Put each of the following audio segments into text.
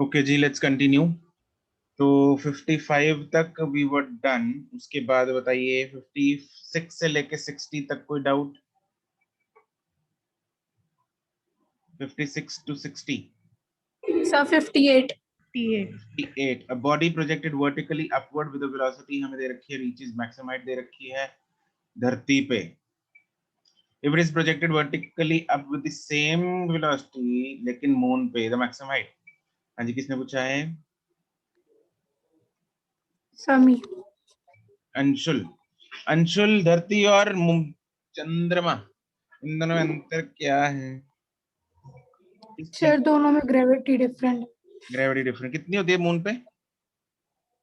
Okay ji, let's continue. तो 55 तक we were done. उसके बाद बताइए 56 से लेके 60 तक कोई doubt? 56 to 60। Sir 58। 58। A body projected vertically upward with a velocity हमें दे रखी है, reaches maximum height दे रखी है धरती पे। If it is projected vertically up with the same velocity लेकिन मून पे, the maximum height। हाँ जी, किसने पूछा है? समी। अंशुल। अंशुल, धरती और चंद्रमा, इन दोनों में अंतर क्या है? सर दोनों में ग्रेविटी डिफरेंट है। ग्रेविटी डिफरेंट कितनी होती है मून पे?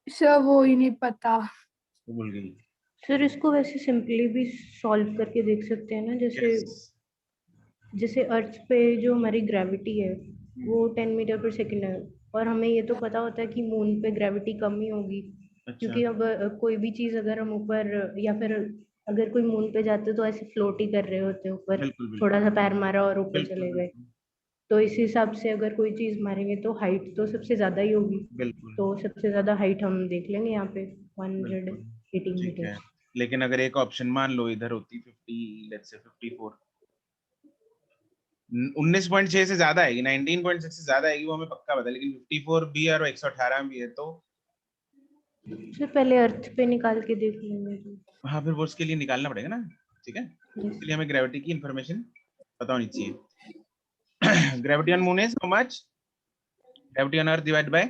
सर वो ही नहीं पता। वो भूल गई। सर इसको वैसे सिंपली भी सॉल्व करके देख सकते हैं ना, जैसे जैसे अर्थ पे जो हमारी ग्रेविटी है वो 10 मीटर पर सेकेंड है, और हमें ये तो पता होता है कि मून पे ग्रेविटी कम ही होगी। अच्छा। क्योंकि अब कोई भी चीज अगर हम ऊपर, या फिर अगर कोई मून पे जाते तो ऐसे फ्लोट ही कर रहे होते ऊपर, बिल्कुल बिल्कुल थोड़ा सा पैर मारा और ऊपर बिल्कुल चले गए। बिल्कुल तो इस हिसाब से अगर कोई चीज मारेंगे तो हाइट तो सबसे ज्यादा ही होगी। बिल्कुल तो सबसे ज्यादा हाइट हम देख लेंगे यहाँ पे बिल्कुल 180 ठीक है। मीटर। लेकिन अगर एक ऑप्शन मान लो इधर होती 50, लेट्स से 54, 19.6 से ज्यादा आएगी, 19.6 से ज्यादा आएगी, वो हमें पक्का पता है, लेकिन 54 भी है और 118 भी है, तो फिर पहले अर्थ पे निकाल के देख लेंगे तो। हाँ, फिर वो उसके लिए निकालना पड़ेगा ना। ठीक है, उसके लिए हमें ग्रेविटी की इंफॉर्मेशन पता होनी चाहिए। Gravity on moon is how much? Gravity on earth divide by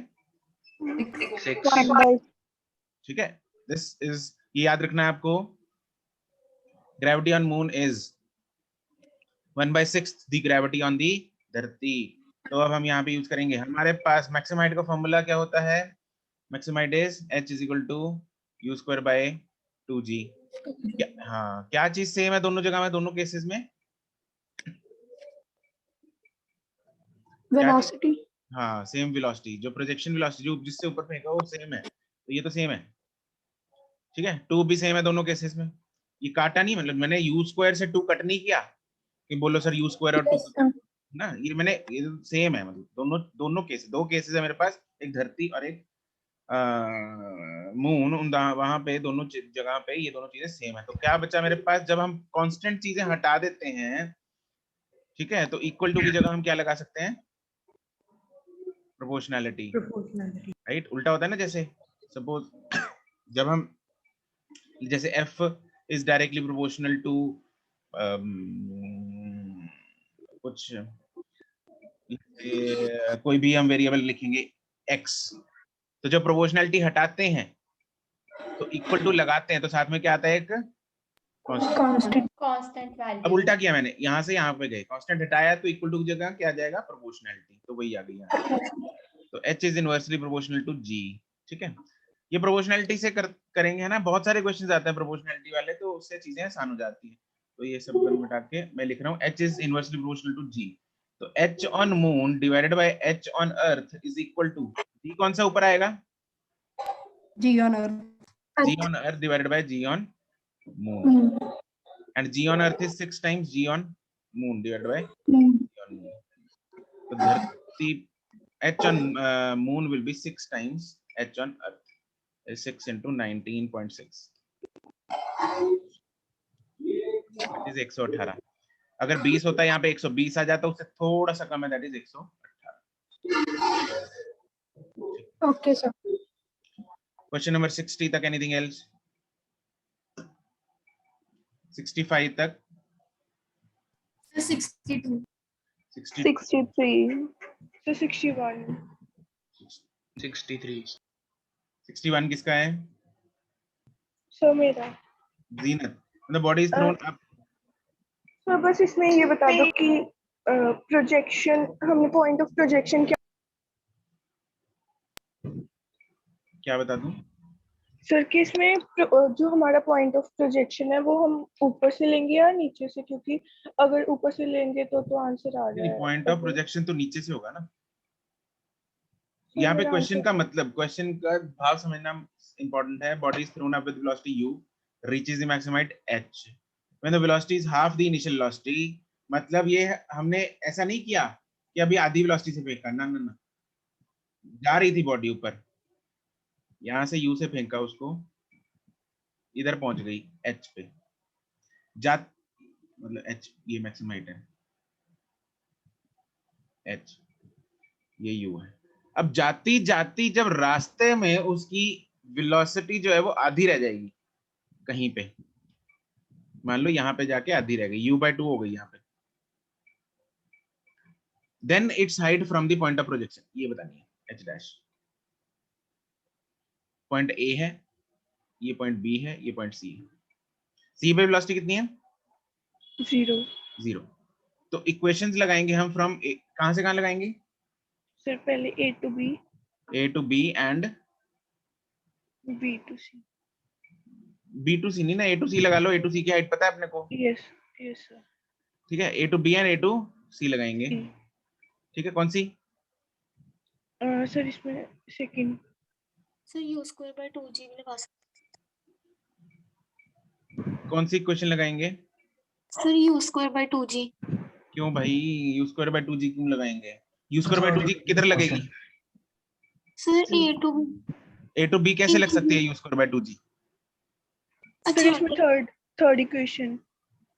6। ठीक है, दिस इज, ये याद रखना है आपको। Gravity on moon is 1/6 the gravity on the धरती। तो अब हम यहाँ पे यूज करेंगे, हमारे पास मैक्सिमम हाइट का फॉर्मूला क्या होता है? Maximum height is h is equal to u square by 2g। हाँ, क्या चीज सेम है दोनों जगह में, दोनों केसेस में? वेलोसिटी। हाँ, सेम वेलोसिटी, जो प्रोजेक्शन वेलोसिटी जो जिससे ऊपर फेंका वो सेम है, तो ये तो सेम है। ठीक है, 2 भी सेम है दोनों केसेस में। ये काटा नहीं, मतलब मैंने u स्क्वायर से 2 कट नहीं किया कि बोलो सर u स्क्वायर और 2 ना, ये मैंने, ये सेम है, मतलब दोनों दोनों केस, दो केसेस है मेरे पास, एक धरती और एक मून, वहां पे दोनों जगह पे ये दोनों चीजें सेम है। तो क्या बचा मेरे पास? जब हम कांस्टेंट चीजें हटा देते हैं, ठीक है, तो इक्वल टू की जगह हम क्या लगा सकते हैं? प्रोपोर्शनैलिटी। राइट, उल्टा होता है ना, जैसे सपोज जब हम, जैसे f is directly proportional to कुछ, कोई भी हम वेरिएबल लिखेंगे x, तो जब प्रोपोर्शनैलिटी हटाते हैं तो इक्वल टू लगाते हैं, तो साथ में क्या आता है? एक कांस्टेंट अब वैल्यू। उल्टा किया मैंने, यहाँ से यहाँ पे गए, कांस्टेंट हटाया तो इक्वल टू की जगह क्या आ जाएगा? प्रोपोर्शनैलिटी, तो वही आ गई यहाँ। तो h is inversely proportional to g। ठीक है, ये प्रोपोर्शनैलिटी से करेंगे, है ना, बहुत सारे क्वेश्चंस आते हैं प्रोपोर्शनैलिटी वाले, तो उससे चीजें आसान हो जाती हैं। तो ये सब मिटा के मैं लिख रहा हूँ h is inversely proportional to g। तो h on moon divided by h on earth is equal to, g कौन सा ऊपर आएगा? G on earth. g on earth divided by g on moon, and g on earth is 6 times g on moon divided by g on moon. तो धरती, h on moon will be 6 times h on earth, 6 into 19.6, that is 118। अगर 20 होता है यहाँ पे 120 आ जाता, उससे थोड़ा सा कम है, that is 118। Okay sir. Question number 60 तक, एनीथिंग एल्स? 65 तक? 62। 63 तो 61 63 61 किसका है? सो मेरा जीनत। The body is thrown up। तो बस इसमें ये बता दो कि प्रोजेक्शन, हमने पॉइंट ऑफ प्रोजेक्शन क्या बता दूं? सर कि इसमें जो हमारा पॉइंट ऑफ प्रोजेक्शन है वो हम ऊपर से लेंगे या नीचे से? क्योंकि अगर ऊपर से लेंगे तो आंसर आ रहा है। पॉइंट ऑफ प्रोजेक्शन तो नीचे से होगा ना। यहाँ पे क्वेश्चन का मतलब, क्वेश्चन का भाव समझना इंपॉर्टेंट है। Body is throne up with velocity u, reaches the maximum height h when the velocity is half the initial velocity. मतलब ये हमने ऐसा नहीं किया कि अभी आधी वेलोसिटी से फेंका, ना ना ना, जा रही थी बॉडी ऊपर, यहां से यू से फेंका उसको, इधर पहुंच गई एच पे, जात मतलब एच, ये मैक्सिमम हाइट है एच, ये यू है। अब जाती जाती जब रास्ते में उसकी वेलोसिटी जो है वो आधी रह जाएगी कहीं पे, मान लो यहाँ पे जाके आधी रह गई, u/2 हो गई यहाँ पे, then it's height from the point of projection, ये बतानी है h डैश। पॉइंट ए है, ये पॉइंट बी है, ये पॉइंट सी है। सी पे वेलोसिटी कितनी है? 0। 0। तो इक्वेशंस लगाएंगे हम फ्रॉम कहां से कहां लगाएंगे? सर पहले A to B, A to B and B to C। B to C नहीं ना, ए टू सी लगा लो, ए टू सी की हाइट पता है अपने को, यस यस सर। ठीक है। A to B and A to C लगाएंगे, C। ठीक है। कौन सी? सर इसमें सेकंड। सर u²/2g भी लगा सकते कौन सी इक्वेशन लगाएंगे? Sir u²/2g। क्यों भाई u²/2g क्यों लगाएंगे? u²/2g किधर लगेगी? सर ए टू बी कैसे लग सकती है u²/2g? सर इसमें थर्ड इक्वेशन।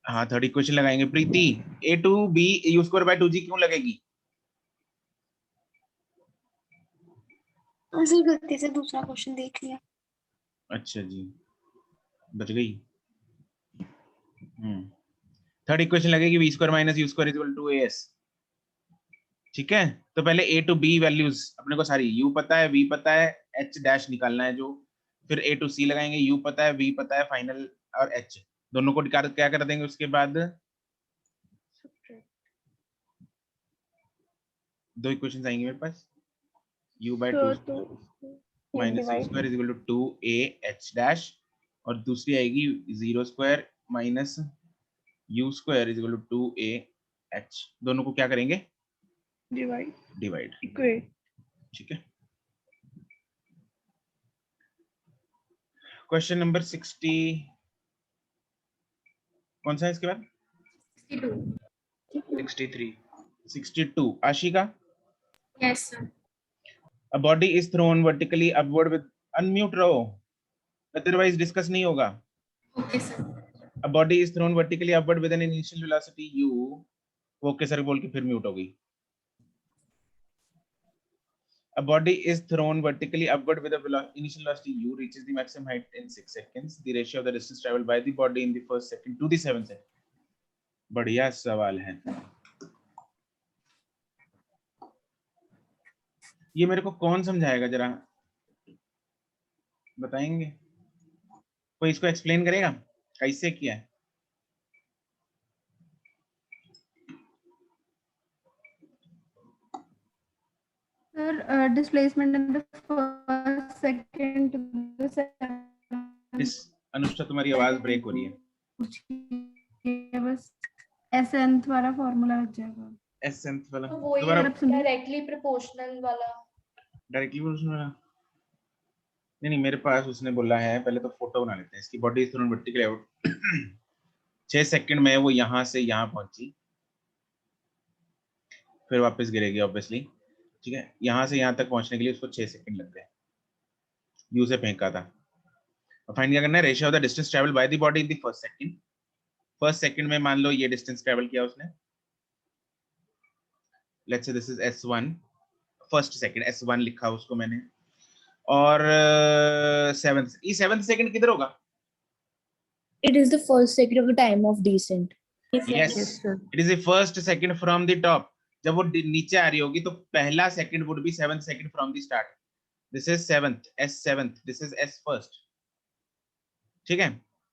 हाँ, थर्ड इक्वेशन लगाएंगे प्रीति। ए टू बी u²/2g क्यों लगेगी? सर गलती से दूसरा क्वेश्चन देख लिया। अच्छा जी, बच गई। थर्ड इक्वेशन लगेगी v² - u² = as, ठीक है। तो पहले ए टू बी वैल्यूज अपने को सारी, u पता है, v पता है, h डैश निकालना है जो, फिर ए टू सी लगाएंगे, u पता है, v पता है फाइनल, और h दोनों को क्या कर देंगे उसके बाद? दो इक्वेशंस आएंगे मेरे पास, u/2² - u² = 2a h dash, और दूसरी आएगी 0² - u² = 2a h। दोनों को क्या करेंगे? Divide, equate. ठीक है। क्वेश्चन नंबर 60 कौन सा है इसके बाद? 63 62 Ashika. Yes sir. A body is thrown vertically upward with, unmute रहो, otherwise डिस्कस नहीं होगा। Okay sir. A body is thrown vertically upward with an initial velocity u, वो ओके सर बोल के फिर म्यूट हो गई। A body is thrown vertically upward with a initial velocity u, reaches the maximum height in 6 seconds. The ratio of the distance traveled by the body in the first second to the 7th second. बढ़िया सवाल है। ये मेरे को कौन समझाएगा, जरा बताएंगे? कोई इसको एक्सप्लेन करेगा कैसे किया है? Sir, displacement in the first second to the इस अनुष्का तुम्हारी आवाज ब्रेक हो रही है। बस nth वाला फॉर्मूला लग जाएगा। nth वाला वो ये दोबारा, डायरेक्टली प्रोपोर्शनल वाला। डायरेक्टली प्रोपोर्शनल वाला नहीं, मेरे पास उसने बोला है, पहले तो फोटो बना लेते हैं इसकी। Body is thrown vertically out 6 second में वो यहां से यहां पहुंची, फिर वापस गिरेगी ऑब्वियसली, ठीक है। यहां से यहां तक पहुंचने के लिए उसको 6 सेकंड लग गए, यू से फेंका था। और फाइंड क्या करना है? Ratio of the distance travel by the body in the first second. First second में मान लो ये डिस्टेंस ट्रैवल किया उसने, let's say this is s1, first second s1 लिखा उसको मैंने, और 7th, ये 7th सेकंड किधर होगा? It is the first second of the time of descent. Yes, it is the first second from the top. जब वो नीचे आ रही होगी तो पहला second would be 7th second from the start. This is 7th, s7th, this is s first. ठीक है।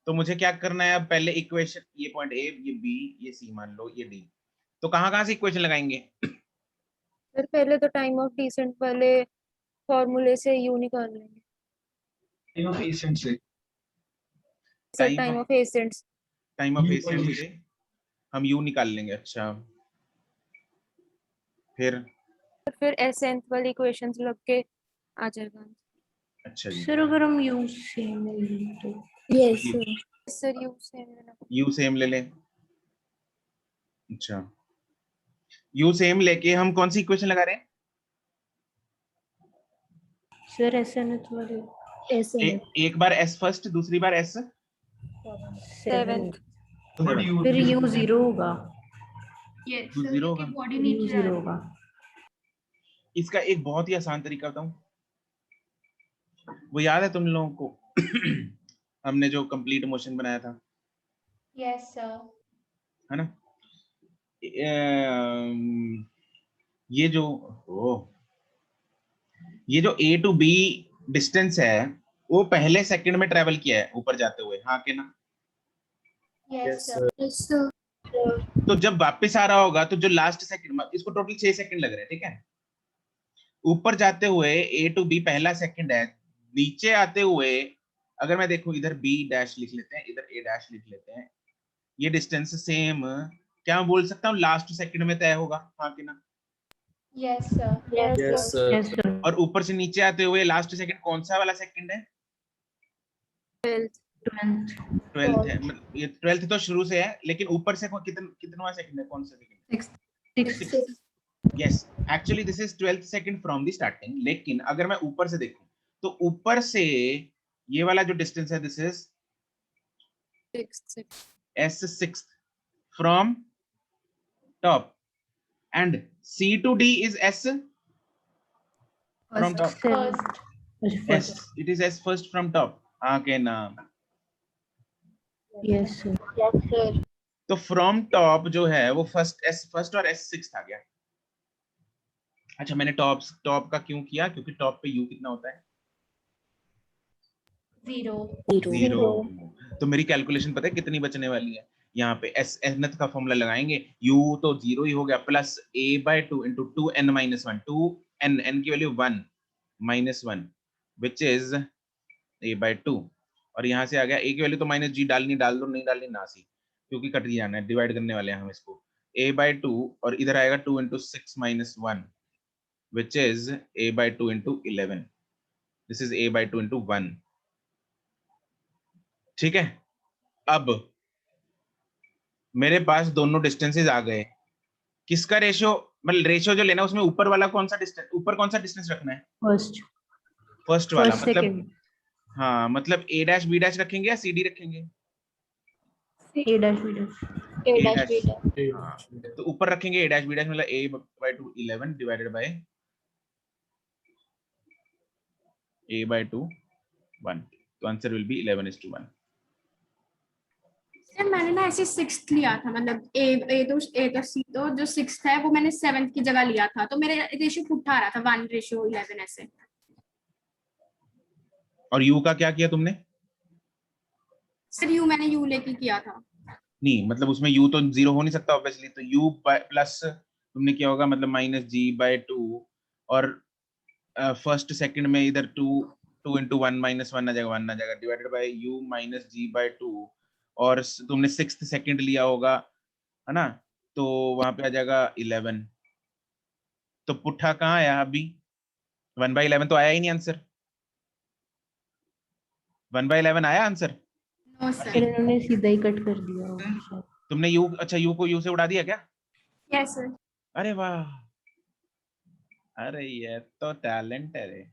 तो मुझे क्या करना है अब? पहले इक्वेशन, ये पॉइंट A, ये B, ये C मान लो, ये D, तो कहाँ से इक्वेशन लगाएंगे? सर पहले तो टाइम ऑफ डिसेंट वाले फॉर्मूले से यू निकाल लेंगे। टाइम ऑफ एसेंट से, सर टाइम ऑफ एसेंट से हम u निकाल लेंगे। अच्छा, फिर एसेंट वाली इक्वेशंस लग के आ जाएगा। अच्छा जी, सर अगर हम यू सेम ले लें तो? Yes, sir. Sir you same लेना। u सेम ले लें। अच्छा, u सेम लेके हम कौन सी इक्वेशन लगा रहे हैं? सर ऐसा ना थोड़ा एक बार s फर्स्ट, दूसरी बार s 7 7 फिर u 0 होगा, Yes, तो sir, 0 क्योंकि होगा। बॉडी u नीचे 0 आ रही होगा। इसका एक बहुत ही आसान तरीका बताऊं, वो याद है तुम लोगों को हमने जो कंप्लीट मोशन बनाया था, यस सर। है ना? ये जो ये जो A to B डिस्टेंस है वो पहले सेकंड में ट्रेवल किया है ऊपर जाते हुए, हाँ कि ना? Yes sir. Yes, sir. तो जब वापस आ रहा होगा तो जो लास्ट सेकंड, इसको टोटल 6 सेकंड लग रहे हैं, ठीक है? ऊपर जाते हुए A to B पहला सेकंड है, नीचे आते हुए अगर मैं देखूं इधर B डैश लिख लेते हैं, इधर A डैश लिख लेते हैं, ये डिस्टेंस सेम क्या मैं बोल सकता हूँ लास्ट सेकंड में तय होगा, हाँ कि ना? Yes sir. Yes, sir. Yes sir. और ऊपर से नीचे आते हुए लास्ट सेकंड कौन सा वाला सेकंड है? 12th है, मतलब ये 12th तो शुरू से है, लेकिन ऊपर से कितनवा सेकंड है, कौन सा second? 6 yes, actually this is 12th second from the starting, लेकिन अगर मैं ऊपर से देखूं तो ऊपर से ये वाला जो डिस्टेंस है this is s6 from top and C to D is s from top. S, it is s first from top, हाँ के ना? Yes sir. तो फ्रॉम टॉप जो है वो s फर्स्ट और s6 आ गया। अच्छा, मैंने टॉप का क्यों किया? क्योंकि टॉप पे u कितना होता है? 0। तो मेरी कैलकुलेशन पता है कितनी बचने वाली है? यहाँ पे s nth का फॉर्मूला लगाएंगे, u तो 0 ही हो गया, plus a/2 into 2n minus 1, 2n, n की value 1 minus 1 which is a/2, और यहाँ से आ गया a की वैल्यू तो माइनस g डालनी, डाल दो, नहीं डालनी ना सी, क्योंकि कट ही जाना है, डिवाइड करने वाले हैं हम इसको, a/2 और इधर आएगा 2 into 6 minus 1 which is a/2 into 11, this is a/2 into 1, ठीक है? अब मेरे पास दोनों डिस्टेंसेस आ गए, किसका रेशियो, मतलब रेशियो जो लेना है उसमें ऊपर वाला कौन सा डिस्टेंस, ऊपर कौन सा डिस्टेंस रखना है? फर्स्ट वाला, मतलब हाँ, मतलब a डैश b डैश रखेंगे या c d रखेंगे? A dash B dash। हाँ, तो ऊपर रखेंगे a डैश b डैश, मतलब a/2 11 डिवाइडेड बाय a/2 1, तो आंसर विल बी 11:1। सर मैंने ना ऐसे 6th लिया था, मतलब ए तो सी, तो जो 6th है वो मैंने 7th की जगह लिया था, तो मेरे रेशियो पुट्ठा आ रहा था 1:11 ऐसे। और u का क्या किया तुमने? सर यू मैंने यू लेके किया था। नहीं, मतलब उसमें u तो 0 हो नहीं सकता ऑब्वियसली, तो u प्लस तुमने किया होगा, मतलब -g/2, और फर्स्ट सेकंड में इधर 2 into 1 minus 1 आ जाएगा, 1 आ जाएगा, divided by u minus g/2, और तुमने 6th सेकंड लिया होगा, है ना? तो वहां पे आ जाएगा 11, तो पुट्ठा कहाँ आया अभी? 1/11 तो आया ही नहीं आंसर, 1/11 आया आंसर? नो फिर सर। इन्होंने सीधा ही कट कर दिया होगा। तुमने u, अच्छा u को u से उड़ा दिया क्या? Yes sir. अरे वाह, अरे ये तो टैलेंट है रे।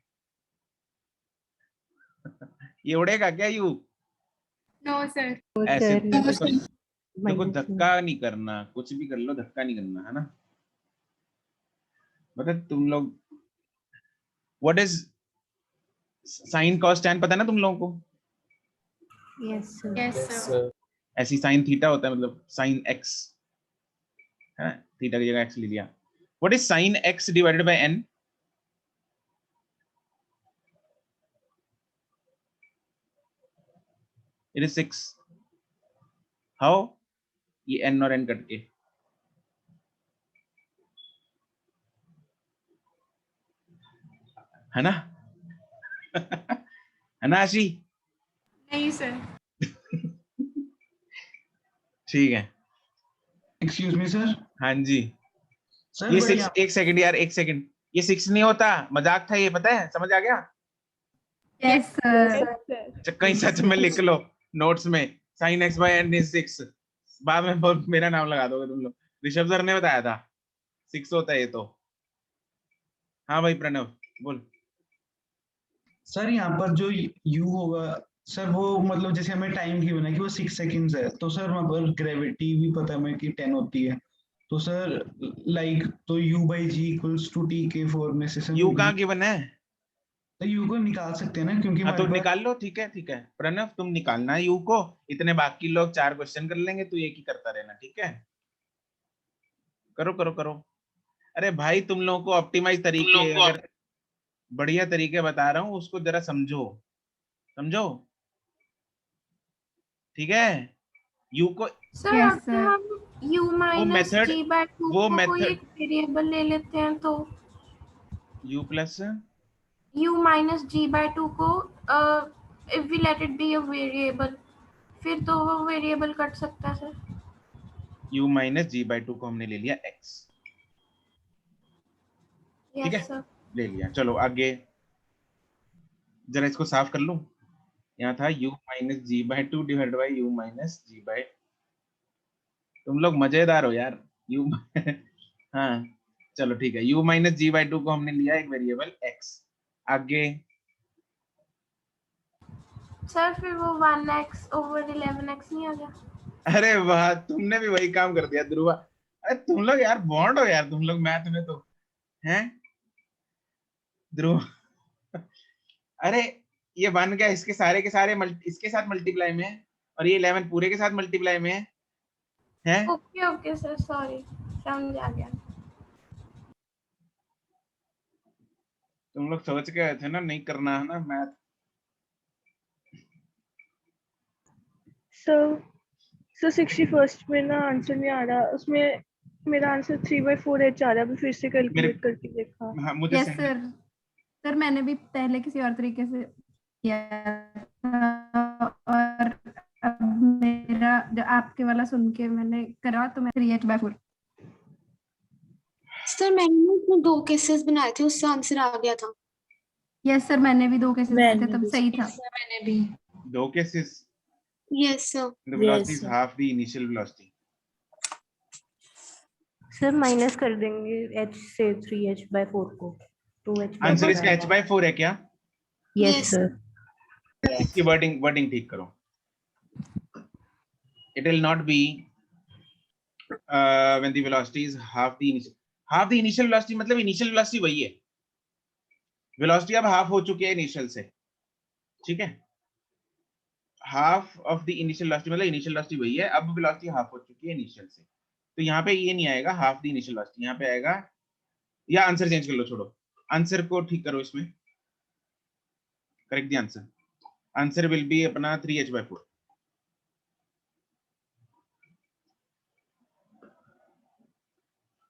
ये उड़ेगा क्या u? No sir. ऐसे सर देखो, धक्का नहीं करना, कुछ भी कर लो धक्का नहीं करना, है ना? मतलब तुम लोग, what is sine cos tan, पता है ना तुम लोगों को? Yes sir. Yes Yes, sir. sir. ऐसी साइन थीटा होता है, मतलब साइन एक्स, है, थीटा की जगह एक्स ले लिया। What is sine x divided by n? It is 6। How? ये एन और एन कट के, है ना? है ना आशी? नहीं सर। ठीक है, एक्सक्यूज मी सर। हाँ जी। सर ये बढ़िया। 6, एक सेकंड यार, एक सेकंड, ये 6 नहीं होता, मजाक था ये, पता है? समझ आ गया? Yes sir. अच्छा, कहीं सच में लिख लो नोट्स में, sine x by n is 6, बाद में मेरा नाम लगा दोगे तुम लोग। ऋषभ सर ने बताया था 6 होता है ये तो। हाँ भाई प्रणव बोल। सर यहाँ पर जो u होगा सर, वो मतलब जैसे हमें टाइम गिवन है कि वो 6 सेकंड्स है, तो सर वहाँ पर ग्रेविटी भी पता है हमें कि 10 होती है, तो सर लाइक तो u/g इक्वल्स टू t/4 में से सर यू कहाँ गिवन है? तो u को निकाल सकते हैं ना, क्योंकि हाँ तो हमारे पास निकाल लो, ठीक है ठीक है प्रणव, तुम निकालना यू को, इतने बाकी लोग 4 क्वेश्चन कर लेंगे, तू एक ही करता रहना, ठीक है? करो करो करो। अरे भाई तुम लोगों को ऑप्टिमाइज तरीके, अगर बढ़िया तरीके बता रहा हूँ उसको जरा समझो, समझो, ठीक है? यू को सर Yes, अगर sir. हम u वो minus method, g by two वो को कोई मेथड एक वेरिएबल ले लेते हैं तो u plus u minus g by two को if we let it be a variable, फिर तो वो वेरिएबल कट सकता है sir. u minus g by two को हमने ले लिया x, ठीक है? Yes sir. ले लिया, चलो आगे जरा इसको साफ कर लूं। यहाँ था u minus g by two divide by u minus g by, तुम लोग मजेदार हो यार। u हाँ चलो ठीक है, u minus g by two को हमने लिया एक वेरिएबल x। आगे सर फिर वो 1x ओवर 11x नहीं आ गया? अरे वाह, तुमने भी वही काम कर दिया ध्रुवा। अरे तुम लोग यार बॉन्ड हो यार, तुम लोग मैथ में तो हैं ध्रुव। अरे ये बन गया, इसके सारे के सारे इसके साथ मल्टीप्लाई में है, और ये 11 पूरे के साथ मल्टीप्लाई में है? ओके ओके सर, सॉरी, समझ आ गया। तुम लोग सोच के आए थे ना नहीं करना है ना मैथ। सर 61st में ना आंसर नहीं आ रहा, उसमें मेरा आंसर 3/4h आ रहा है, अभी फिर से कैलकुलेट करके देखा। हाँ मुझे Yes, sir. सर मैंने भी पहले किसी और तरीके से किया था, और अब मेरा जो आपके वाला सुन के मैंने करा तो मैं 3h/4। सर मैंने उसमें 2 केसेस बनाए थे, उससे आंसर आ गया था। यस सर, मैंने भी 2 केसेस बनाए थे, तब सही था। मैंने भी। दो cases, yes sir. the velocity is half the initial velocity। Sir minus कर देंगे h से 3h/4 को 2h आंसर इसका h/4 है क्या? Yes sir. इसकी वर्डिंग ठीक करो। It will not be when the velocity is half the initial velocity, मतलब initial velocity वही है, velocity अब हाफ हो चुकी है इनिशियल से, ठीक है? Half of the initial velocity मतलब इनिशियल वेलोसिटी वही है, अब वेलोसिटी हाफ हो चुकी है इनिशियल से, तो यहाँ पे ये नहीं आएगा हाफ द इनिशियल वेलोसिटी, यहाँ पे आएगा, या आंसर चेंज कर लो, छोड़ो आंसर को ठीक करो, इसमें correct the answer, answer will be अपना 3h/4।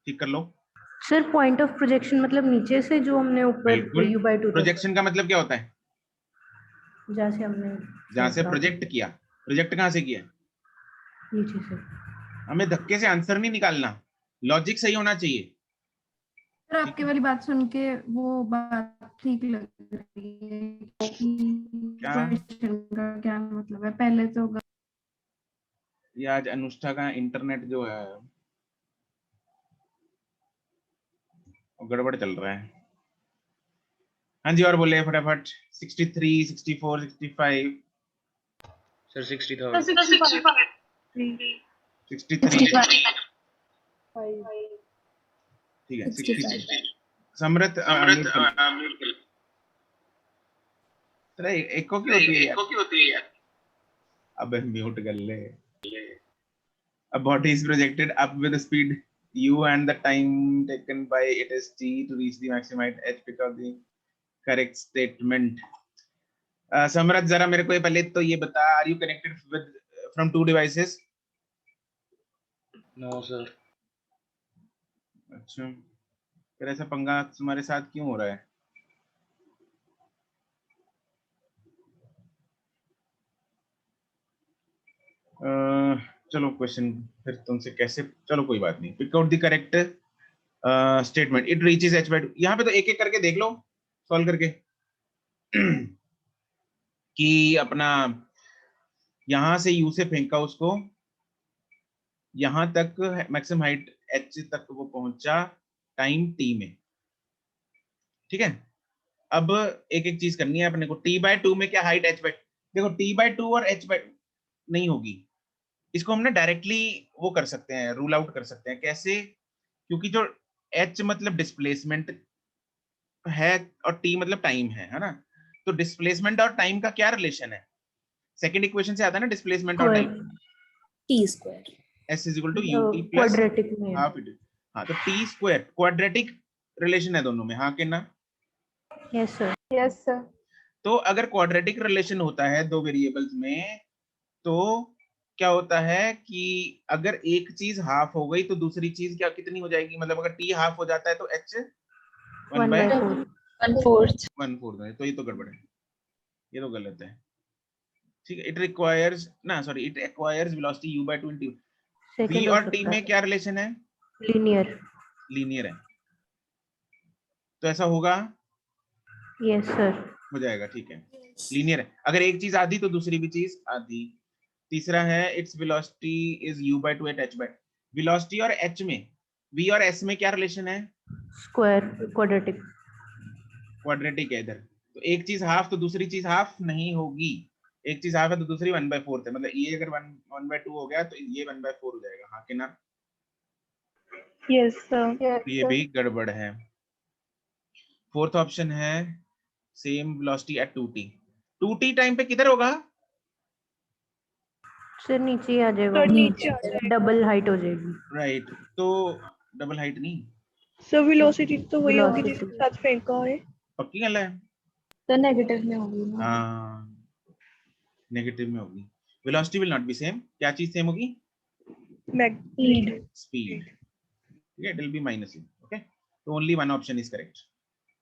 ठीक कर लो। सर पॉइंट ऑफ प्रोजेक्शन मतलब नीचे से जो हमने ऊपर बिल्कुल, u/2 प्रोजेक्शन का मतलब क्या होता है? जहाँ से हमने जहाँ से प्रोजेक्ट किया, प्रोजेक्ट कहाँ से किया? नीचे से। हमें धक्के से आंसर नहीं निकालना, लॉजिक सही होना चाहिए। सर आपकी वाली बात सुन के वो बात ठीक लग रही है कि क्या? क्वेश्चन का क्या मतलब है, पहले तो ये आज अनुष्ठा का इंटरनेट जो है वो गड़बड़ चल रहा है। हाँ जी और बोले फटाफट। 63, 64, 65। सर 60 था। 63 ठीक है। 66 समृत अरे एको की होती है यार। अब म्यूट कर ले। A body is projected up with the speed u and the time taken by it is t to reach the maximum height h because the correct statement। समरथ जरा मेरे को ये पहले तो ये बता, are you connected with from 2 devices? No sir. अच्छा, फिर ऐसा पंगा तुम्हारे साथ क्यों हो रहा है? चलो क्वेश्चन फिर तुमसे कैसे, चलो कोई बात नहीं। Pick out the correct statement, it reaches h/2। यहाँ पे तो एक एक करके देख लो सॉल्व करके कि अपना यहां से u से फेंका उसको, यहां तक मैक्सिमम हाइट h तक वो पहुंचा टाइम t में, ठीक है? अब एक एक चीज करनी है अपने को। t/2 में क्या हाइट h/, देखो t/2 और h/ नहीं होगी, इसको हम ना डायरेक्टली वो कर सकते हैं, रूल आउट कर सकते हैं। कैसे? क्योंकि जो h मतलब डिस्प्लेसमेंट है और t मतलब टाइम है ना, तो डिस्प्लेसमेंट और टाइम का क्या रिलेशन है? सेकंड इक्वेशन से आता है ना, डिस्प्लेसमेंट और time, t square. s is equal to ut plus quadratic में हाफ इट। हाँ, तो t स्क्वायर क्वाड्रेटिक रिलेशन है दोनों में, हाँ कि ना? Yes sir. Yes sir. तो अगर क्वाड्रेटिक रिलेशन होता है दो वेरिएबल्स में, तो क्या होता है कि अगर एक चीज हाफ हो गई तो दूसरी चीज क्या कितनी हो जाएगी? मतलब अगर t हाफ हो जाता है तो h 1/4। 1/4. 1/4, तो ये तो गड़बड़ है, ये तो गलत है। ठीक है, इट रिक्वायर्स ना, sorry, it acquires velocity u/2 in t। v second हो और t सकता में है। क्या रिलेशन है? लीनियर। लीनियर है, तो ऐसा होगा, यस सर। हो जाएगा, ठीक है, लीनियर है। अगर एक चीज आधी तो दूसरी भी चीज आधी। तीसरा है it's velocity is u/2 at h/। Velocity और h में, v और s में क्या रिलेशन है? Square quadratic. क्वाड्रेटिक है इधर, तो एक चीज हाफ तो दूसरी चीज हाफ नहीं होगी। एक चीज हाफ है तो दूसरी 1/4 है, मतलब ये अगर 1/2 हो गया तो ये 1/4 हो जाएगा, हाँ कि ना? Yes sir. ये भी गड़बड़ है। फोर्थ ऑप्शन है same velocity at 2t। 2t time पे किधर होगा? सर नीचे ही आ जाएगा, सर नीचे आ जाएगा। डबल हाइट हो जाएगी। राइट, तो डबल हाइट नहीं, सर वेलोसिटी तो वही होगी Velocity। जिसके साथ फेंका है। पक्की गल है? तो नेगेटिव में होगी ना। हाँ, नेगेटिव में होगी। Velocity will not be same, क्या चीज सेम होगी? स्पीड। स्पीड, ठीक है, it will be minus in, okay, तो only one option is correct,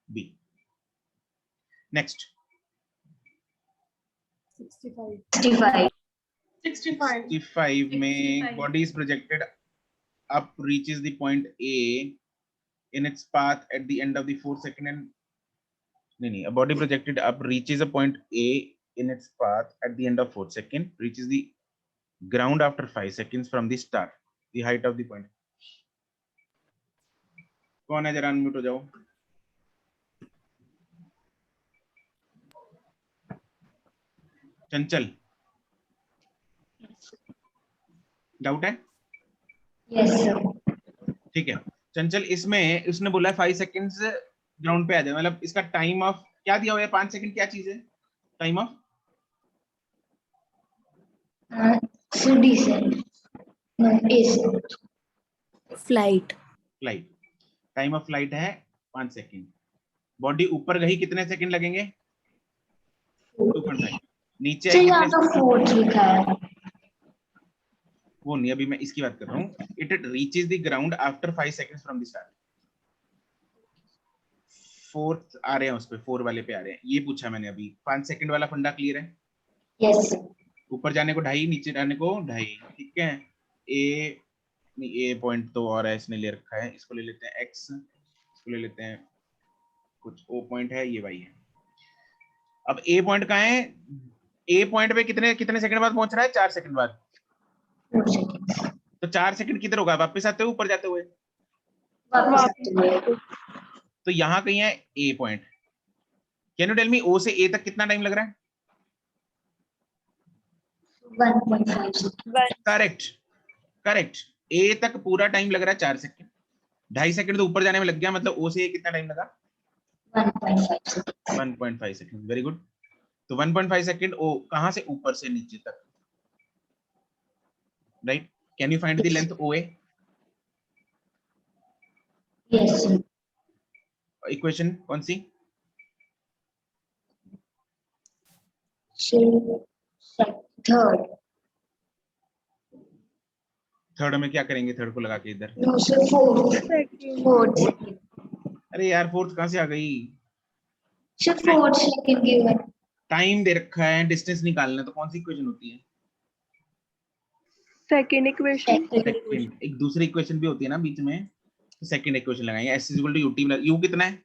B. Next 65. 65 में body is projected up, reaches the point A in its path at the end of the 4 second and नहीं, a body projected up reaches a point A in its path at the end of 4 second, reaches the ground after 5 seconds from the start, the height of the point। कौन है, जरा unmute हो जाओ। चंचल, doubt है? Yes sir. ठीक है, चंचल, इसमें उसने बोला 5 सेकंड्स ग्राउंड पे आ जाए, मतलब इसका टाइम ऑफ क्या दिया हुआ है? 5 सेकंड क्या चीज है? Time of So descent. No, ascent. Flight. Flight, time of flight है 5 सेकंड। बॉडी ऊपर गई कितने सेकंड लगेंगे? 2.5। नीचे तो आई यहाँ कितने? तो 4 लिखा है. वो नहीं, अभी मैं इसकी बात कर रहा हूँ। It reaches the ground after 5 seconds from the start. Fourth आ रहे हैं उस पे, 4 वाले पे आ रहे हैं, ये पूछा मैंने अभी। 5 सेकंड वाला फंडा क्लियर है? Yes sir. ऊपर जाने को 2.5, नीचे जाने को 2.5, ठीक है। ए नहीं, ए पॉइंट तो और है, इसने ले रखा है, इसको ले लेते हैं एक्स, इसको ले लेते हैं कुछ, ओ पॉइंट है, ये वाई है। अब ए पॉइंट कहाँ है? ए पॉइंट पे कितने कितने सेकंड बाद पहुंच रहा है? 4 सेकंड बाद। 4 seconds. तो 4 सेकंड किधर होगा? वापस आते हुए, ऊपर जाते हुए? वापस आते हुए. तो यहाँ कहीं है A point. Can you tell me O से ए तक कितना टाइम लग रहा है? 1.5 seconds. करेक्ट, करेक्ट, ए तक पूरा टाइम लग रहा है 4 सेकंड। 2.5 सेकंड तो ऊपर जाने में लग गया, मतलब ओ से ए कितना टाइम लगा? 1.5 seconds. 1.5 second, very good. तो 1.5 सेकंड ओ कहां से? ऊपर से नीचे तक, right? Can you find the length O A? Yes sir. Equation कौन सी? So third. थर्ड में क्या करेंगे? थर्ड को लगा के इधर, No sir, fourth. Fourth second. अरे यार फोर्थ कहां से आ गई? Sir, fourth second given. Time दे रखा है, डिस्टेंस निकालना है, तो कौन सी इक्वेशन होती है? Second equation. सेकंड। एक दूसरी इक्वेशन भी होती है ना बीच में, तो सेकंड इक्वेशन लगाएंगे। s equal to ut, u कितना है?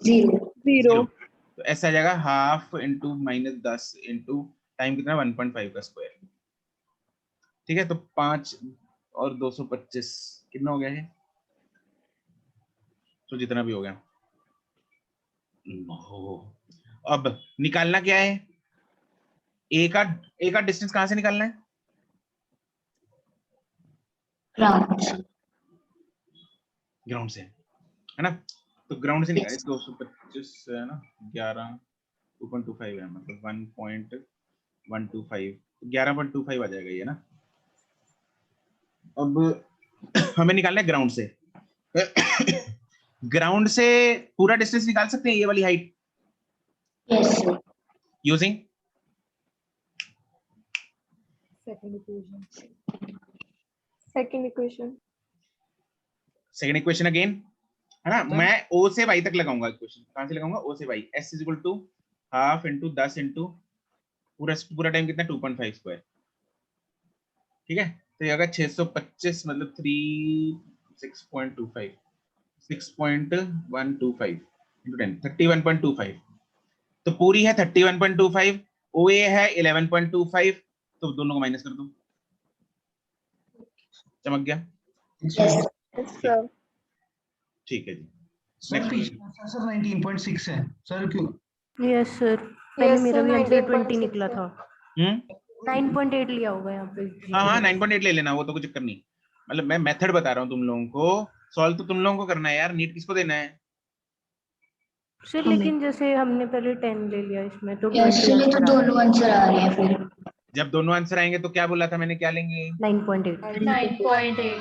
0. 0। तो s आ जाएगा half into minus 10 into time कितना? 1.5 का स्क्वायर, ठीक है। तो 5 और 225 कितना हो गया है? तो जितना भी हो गया, अब निकालना क्या है, ए का डिस्टेंस कहां से निकालना है, ग्राउंड से, है ना। तो ग्राउंड से निकाले 225 है ना, 11 2.25 है, मतलब 1.125, 11.25 आ जाएगा ये ना। अब हमें निकालना है ग्राउंड से। ग्राउंड से पूरा डिस्टेंस निकाल सकते हैं, ये वाली height, using second equation second equation again, है ना। मैं ओ से वाई तक लगाऊंगा इक्वेशन, कहां से लगाऊंगा, ओ से y. s is equal to half into 10 into पूरा टाइम कितना 2.5 स्क्वायर, ठीक है। तो ये अगर 625 मतलब 6.125 इंटू 10 31.25, तो पूरी है 31.25, ओ ए है 11.25, तो दोनों को माइनस कर दो, चमक गया। सर ठीक है जी। सर 19.6 है सर, क्यों? यस सर, पहले मेरा भी आंसर 20 निकला था। 9.8 लिया होगा यहाँ पे। हाँ 9.8 ले लेना, वो तो कुछ चक्कर नहीं, मतलब मैं मेथड बता रहा हूँ तुम लोगों को, सॉल्व तो तुम लोगों को करना है यार, नीट किसको देना है सर लेकिन जैसे हमने पहले 10 ले लिया इसमें तो इसलिए तो दोनों आंसर आ रहे हैं फिर। जब दोनों आंसर आएंगे तो क्या बोला था मैंने, क्या लेंगे 9.8। 9.8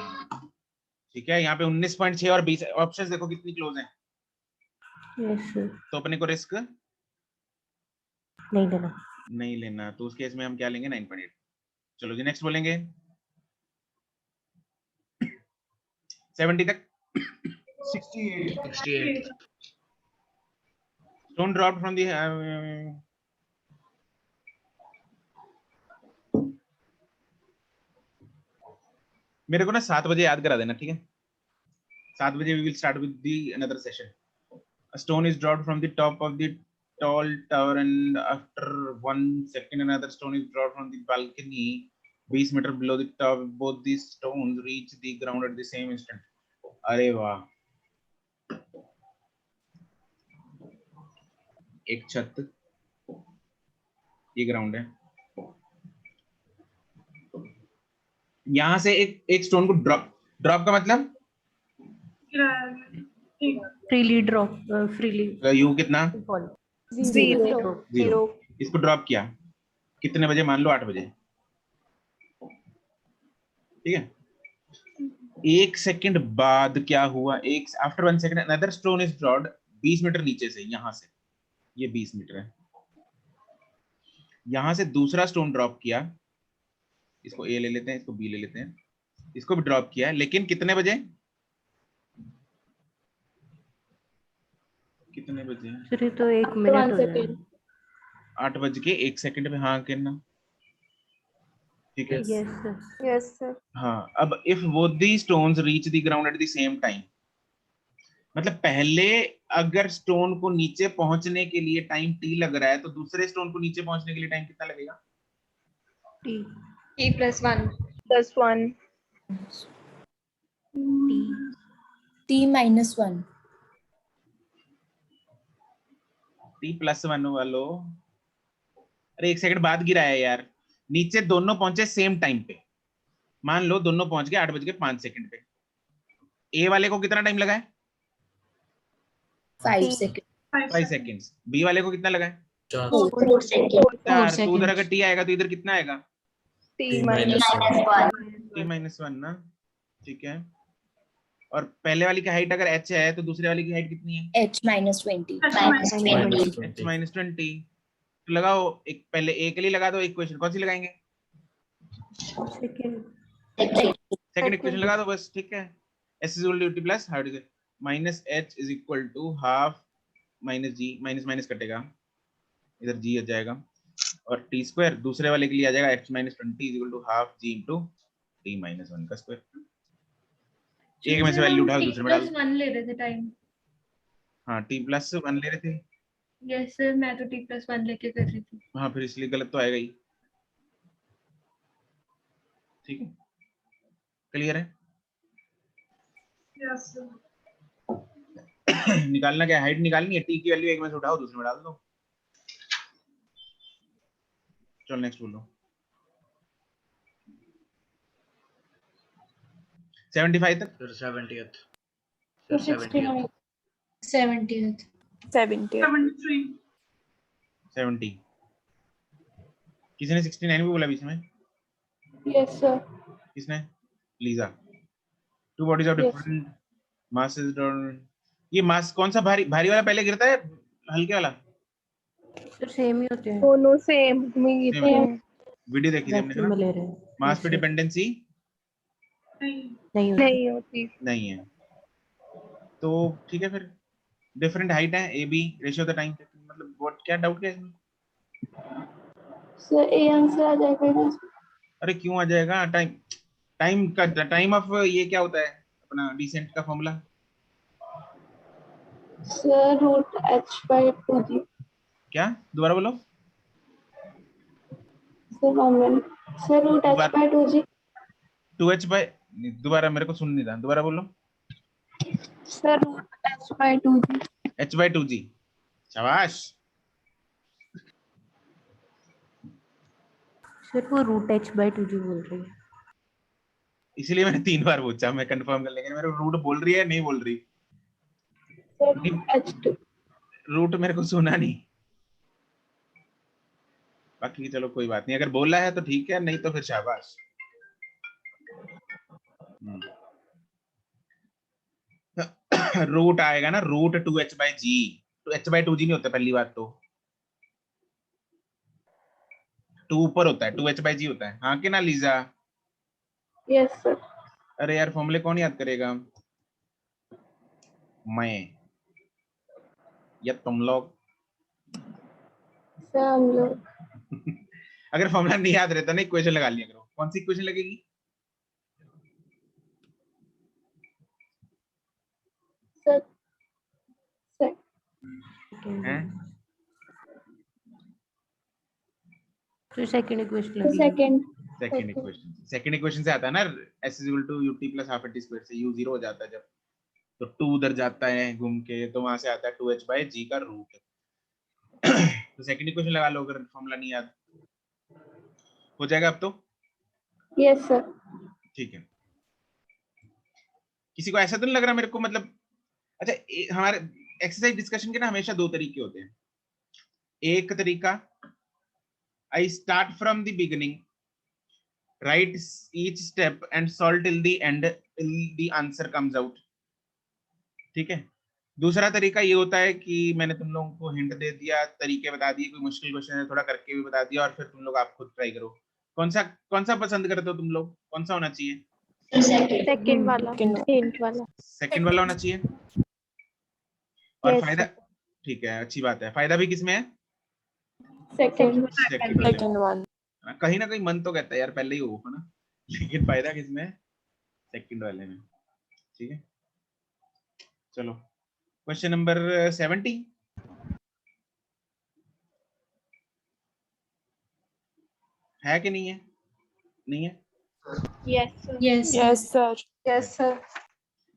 ठीक है। यहाँ पे 19.6 और 20 ऑप्शंस देखो कितनी क्लोज हैं, यस सर, तो अपने को रिस्क नहीं देना। नहीं लेना, तो उस केस में हम क्या लेंगे 9.8। चलो जी नेक्स्ट बोलेंगे 70 तक। 68 Stone dropped from the मेरे को ना 7 बजे याद करा देना, ठीक है। 7 बजे we will start with the another session. A stone is dropped from the top of the tall tower and after 1 second another stone is dropped from the balcony 20 meter below the top. Both these stones reach the ground at the same instant. अरे वाह, एक छत, ये ground है, यहां से एक stone को ड्रॉप का मतलब फ्रीली ड्रॉप, फ्रीली यू कितना जीरो इसको ड्रॉप किया कितने बजे, मान लो 8 बजे, ठीक है। 1 सेकंड बाद क्या हुआ, एक after 1 second another stone is dropped 20 meter नीचे से, यहां से ये 20 मीटर है, यहां से दूसरा स्टोन ड्रॉप किया, इसको ए ले लेते हैं, इसको बी ले लेते हैं, इसको भी ड्रॉप किया, लेकिन कितने बजे, कितने बजे, फिर तो 1 मिनट हो जाएगा। 8:01 पे, हाँ कितना, ठीक है। यस सर हाँ अब if both the stones reach the ground at the same time, मतलब पहले अगर स्टोन को नीचे पहुंचने के लिए टाइम टी लग रहा है, तो दूसरे स्टोन को नीचे पहुंचने के लिए टाइम कितना लगेगा, टी T+1 +1 T-1 T+1 वालों, अरे 1 सेकंड बाद गिरा है यार, नीचे दोनों पहुंचे सेम टाइम पे, मान लो दोनों पहुंच गए 8:05 पे, ए वाले को कितना टाइम लगा है 5 seconds 5 सेकंड्स, बी वाले को कितना लगा है 4 seconds 4, तो उधर अगर टी आएगा तो इधर कितना आएगा T-1 ना, ठीक है। और पहले वाली की हाइट अगर h है तो दूसरे वाली की हाइट कितनी है H-20 H-20, तो लगाओ, एक पहले ए के लिए लगा दो एक क्वेश्चन, कौन सी लगाएंगे सेकंड इक्वेशन लगा दो बस, ठीक है। s is equal to t plus how is it minus h is equal to half minus g, minus minus कटेगा, इधर g आ जाएगा, और t स्क्वायर दूसरे वाले के लिए आ जाएगा h minus 20 is equal to half g into t minus 1 का स्क्वायर। एक में से वैल्यू उठाओ दूसरे में डाल, T+1 ले रहे थे टाइम। हाँ t+1 ले रहे थे, यस सर, मैं तो T+1 लेके कर रही थी। हाँ फिर इसलिए गलत तो आएगा ही, ठीक है, क्लियर है। Yes sir. निकालना क्या, हाइट निकालनी है, टी की वैल्यू एक में से उठाओ दूसरे में डाल दो। चलो नेक्स्ट बोलो। 75 तक। Sir 70th। तो सर 70th। 70th. 70। किसी ने 69 भी बोला बीच में? Yes sir. किसने? Lisa. Two bodies of different masses don't, ये मास कौन सा भारी वाला पहले गिरता है हल्के वाला? तो सेम ही होते हैं, दोनों सेम में गिरते हैं। वीडियो देखी थी हमने वैक्यूम में ले रहे हैं, मास पे डिपेंडेंसी नहीं होती। नहीं होती। नहीं है। तो ठीक है फिर, डिफरेंट हाइट है, A B, ratio the time, मतलब व्हाट, क्या डाउट क्या है इसमें? सर ए आंसर आ जाएगा ना? अरे क्यों आ जाएगा? टाइम का टाइम ऑफ ये क्या होता है अपना डिसेंट का formula? Sir root h by 2g। क्या, दोबारा बोलो। Sir 1 minute। Sir root h by 2g। 2h by, दोबारा मेरे को सुन नहीं रहा, दोबारा बोलो। Sir root h by 2g। h by 2g, शाबाश। सिर्फ वो रूट h/2g बोल रही है। इसीलिए मैंने 3 बार पूछा, मैं कंफर्म कर लेंगे मेरे रूट बोल रही है नहीं बोल रही। Sir root h2। रूट मेरे को सुना नहीं, बाकी चलो कोई बात नहीं, अगर बोला है तो ठीक है, नहीं तो फिर शाबाश। रूट आएगा ना, रूट 2h by g, तो h by 2g नहीं होता पहली बात तो, 2 ऊपर होता है, 2h by g होता है, हाँ कि ना लीजा? Yes sir. अरे यार फॉर्मूले कौन याद करेगा? मैं या तुम लोग? सर हम लोग। अगर फॉर्मूला नहीं याद रहता ना, इक्वेशन लगा लिया करो। कौन सी इक्वेशन लगेगी? सर सर हैं? तो सेकंड इक्वेशन लगेगी। सेकंड इक्वेशन से आता है ना, s = ut + ½ t स्क्वायर से u 0 हो जाता है जब, तो 2 उधर जाता है घूम के, तो वहां से आता है 2h by g का रूट। तो सेकंड इक्वेशन लगा लो अगर फॉर्मूला नहीं याद, हो जाएगा अब तो। Yes sir. ठीक है, किसी को ऐसा तो नहीं लग रहा मेरे को, मतलब अच्छा हमारे एक्सरसाइज डिस्कशन के ना हमेशा 2 तरीके होते हैं। एक तरीका, I start from the beginning, write each step and solve till the end, till the answer comes out, ठीक है। दूसरा तरीका ये होता है कि मैंने तुम लोगों को हिंट दे दिया, तरीके बता दिए, कोई मुश्किल क्वेश्चन है थोड़ा करके भी बता दिया, और फिर तुम लोग आप खुद ट्राई करो। कौन सा पसंद करते हो तुम लोग, कौन सा होना चाहिए? सेकंड वाला, हिंट वाला। सेकंड वाला होना चाहिए। और फायदा, ठीक है अच्छी बात है, फायदा भी किसमें है? Second one. कहीं ना कहीं मन तो कहता है यार पहले ही हो, है ना, लेकिन फायदा किसमें है? सेकंड वाले में। ठीक है, चलो क्वेश्चन नंबर 70 है कि नहीं है? नहीं है? Yes sir.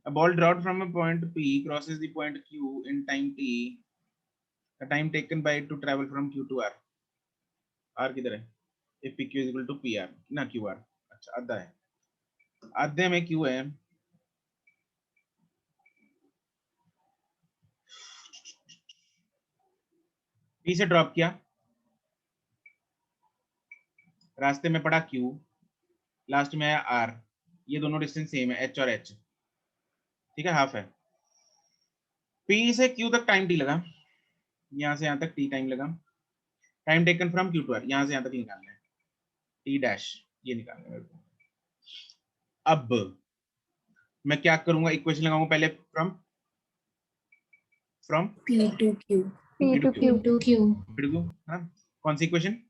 A ball dropped from a point P crosses the point Q in time t. The time taken by it to travel from Q to R. R किधर है? If PQ is equal to PR ना QR, अच्छा आधा है, आधे में Q है। P से ड्रॉप किया, रास्ते में पड़ा Q, लास्ट में आया R, ये दोनों डिस्टेंस सेम है H और H, ठीक है, हाफ है। P से Q तक टाइम T लगा, यहाँ से यहाँ तक T टाइम लगा, time taken from Q to R, यहाँ से यहाँ तक निकालना है T डैश, ये निकालना है मेरे को। अब मैं क्या करूंगा, इक्वेशन लगाऊंगा पहले from P to Q. P to Q। हाँ, कौन सी equation?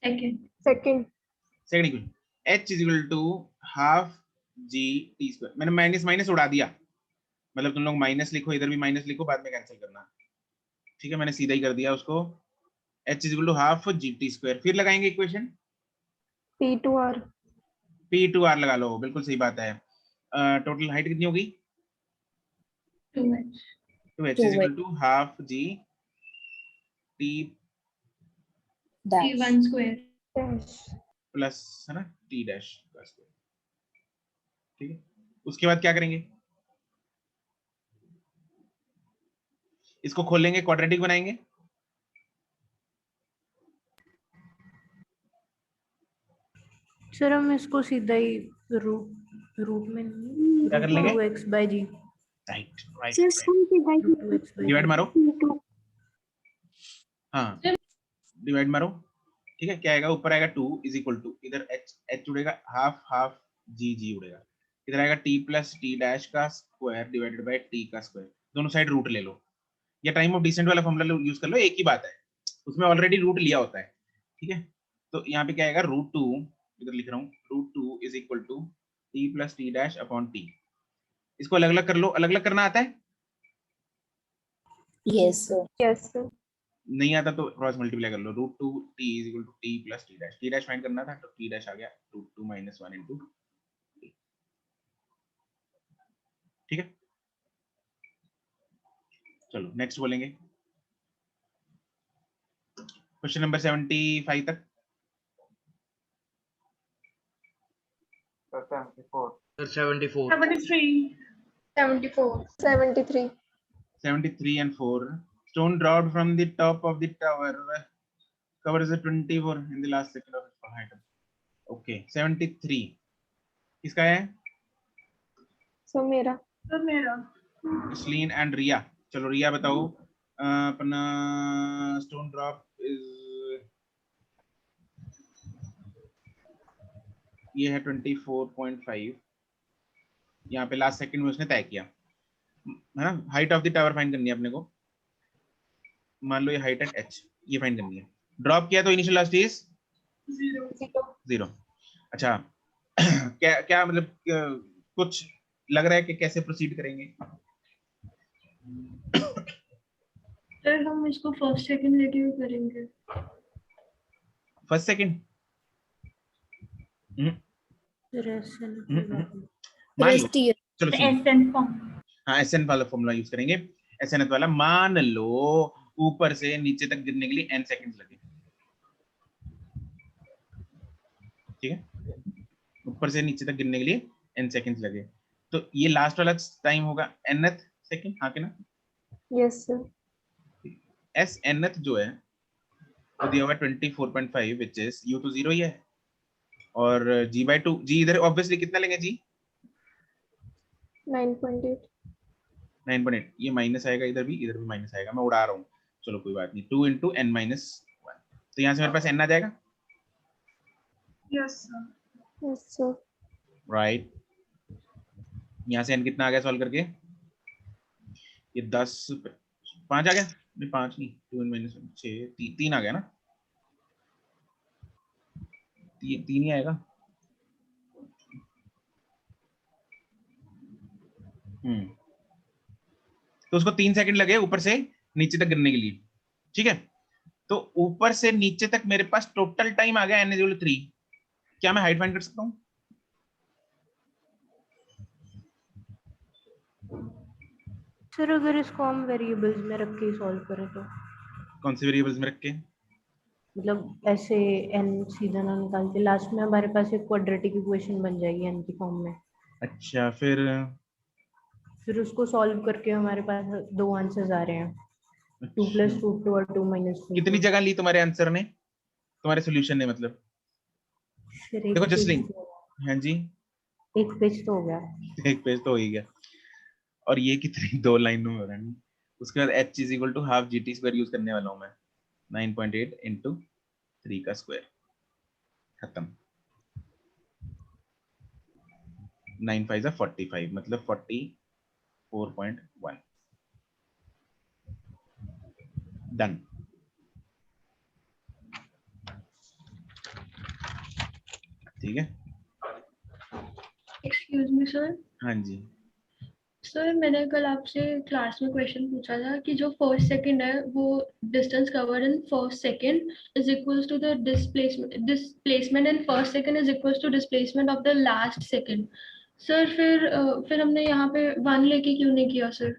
Second equation, h is equal to half g t square. मैंने माइनस माइनस उड़ा दिया, मतलब तुम लोग माइनस लिखो, इधर भी माइनस लिखो, बाद में कैंसिल करना, ठीक है, मैंने सीधा ही कर दिया उसको। h is equal to half g t square, फिर लगाएंगे इक्वेशन P to R लगा लो, बिल्कुल सही बात है। टोटल हाइट कितनी होगी? 2h 2h is equal to half g t dash t1 square plus है ना t डैश का स्क्वायर। ठीक है, उसके बाद क्या करेंगे, इसको खोलेंगे, क्वाड्रेटिक बनाएंगे। सर हम इसको सीधा ही रूट में क्या कर लेंगे? 2x/g right right (2x/g) divide मारो, हाँ डिवाइड मारो। ठीक है, क्या आएगा, ऊपर आएगा 2 इज इक्वल टू, इधर h उड़ेगा, हाफ हाफ g उड़ेगा, इधर आएगा t प्लस t डैश का स्क्वायर डिवाइडेड बाय t का स्क्वायर, दोनों साइड रूट ले लो, या टाइम ऑफ डिसेंट वाला फॉर्मूला यूज कर लो, एक ही बात है, उसमें ऑलरेडी रूट लिया होता है। ठीक है, तो यहाँ पे क्या आएगा, √2, इधर लिख रहा हूँ, √2 is equal to t plus t dash upon t। इसको अलग अलग कर लो, अलग अलग करना आता है? yes sir यस सर नहीं आता तो क्रॉस मल्टीप्लाई कर लो, √2 t is equal to t plus t dash, t dash find करना था तो t डैश आ गया √2 माइनस 1 इंटू। ठीक है, चलो नेक्स्ट बोलेंगे, क्वेश्चन नंबर 75 तक। Sir 74 74 73 and 4 stone dropped from the top of the tower covers the 24 in the last second of its height. Okay, 73 किसका है? सर मेरा Celine and Ria। चलो रिया बताओ, अपना stone drop is ये है 24.5, यहाँ पे लास्ट सेकंड में उसने तय किया है ना। Height of the tower find करनी है अपने को, मान लो ये हाइट एट h, ये फाइंड करनी है। ड्रॉप किया तो इनिशियल वेलोसिटी इज 0। अच्छा क्या क्या मतलब कुछ लग रहा है कि कैसे प्रोसीड करेंगे? सर हम इसको फर्स्ट सेकंड लेके भी करेंगे। फर्स्ट सेकंड मान लो, rest year चलो एसएन फॉर्म, हाँ एसएन वाला फॉर्मूला यूज करेंगे, एसएन वाला। मान लो ऊपर से नीचे तक गिरने के लिए n सेकंड्स लगे, ठीक है, ऊपर से नीचे तक गिरने के लिए n सेकंड्स लगे, तो ये लास्ट वाला टाइम होगा nth सेकंड, हाँ के ना? यस सर s nth जो है वो दिया हुआ 24.5 विच इज u तो 0 ही है, और g/2, g इधर ऑब्वियसली कितना लेंगे, g 9.8, ये माइनस आएगा, इधर भी माइनस आएगा, मैं उड़ा रहा हूँ, चलो कोई बात नहीं, 2 × n - 1, तो यहाँ से मेरे पास n आ जाएगा। यस सर राइट, यहाँ से n कितना आ गया सॉल्व करके, ये 10 5 आ गया, नहीं 5 नहीं, 2 n - 1 6 3 आ गया ना, 3 ही आएगा। तो उसको 3 सेकंड लगे ऊपर से नीचे तक गिरने के लिए, ठीक है, तो ऊपर से नीचे तक मेरे पास टोटल टाइम आ गया n = 3। क्या मैं हाइट फाइंड कर सकता हूँ? सर अगर इसको हम वेरिएबल्स में रख के सॉल्व करें तो, कौन से वेरिएबल्स में रख के? मतलब ऐसे n सीधा ना निकाल के लास्ट में हमारे पास एक क्वाड्रेटिक इक्वेशन बन जाएगी n की फॉर्म में। अच्छा, फिर उसको सॉल्व करके हमारे पास 2 आंसर्स आ रहे हैं, 2 + √2 और 2 - √2। कितनी जगह ली तुम्हारे आंसर ने, तुम्हारे सॉल्यूशन ने? मतलब देखो जसलीन, हाँ जी, एक पेज तो हो गया, एक पेज तो हो ही गया, और ये कितनी 2 लाइनों में हो रहा है। उसके बाद h = ½ GT² यूज करने वाला हूं मैं, 9.8 × 3 का स्क्वायर, खत्म। 9 × 5 = 45, मतलब 44.1 डन। ठीक है, एक्सक्यूज मी सर। हाँ जी, सर मैंने कल आपसे क्लास में क्वेश्चन पूछा था कि जो फर्स्ट सेकंड है वो distance covered in first second is equals to the displacement in first second is equals to displacement of the last second. Sir फिर हमने यहाँ पे 1 लेके क्यों नहीं किया सर?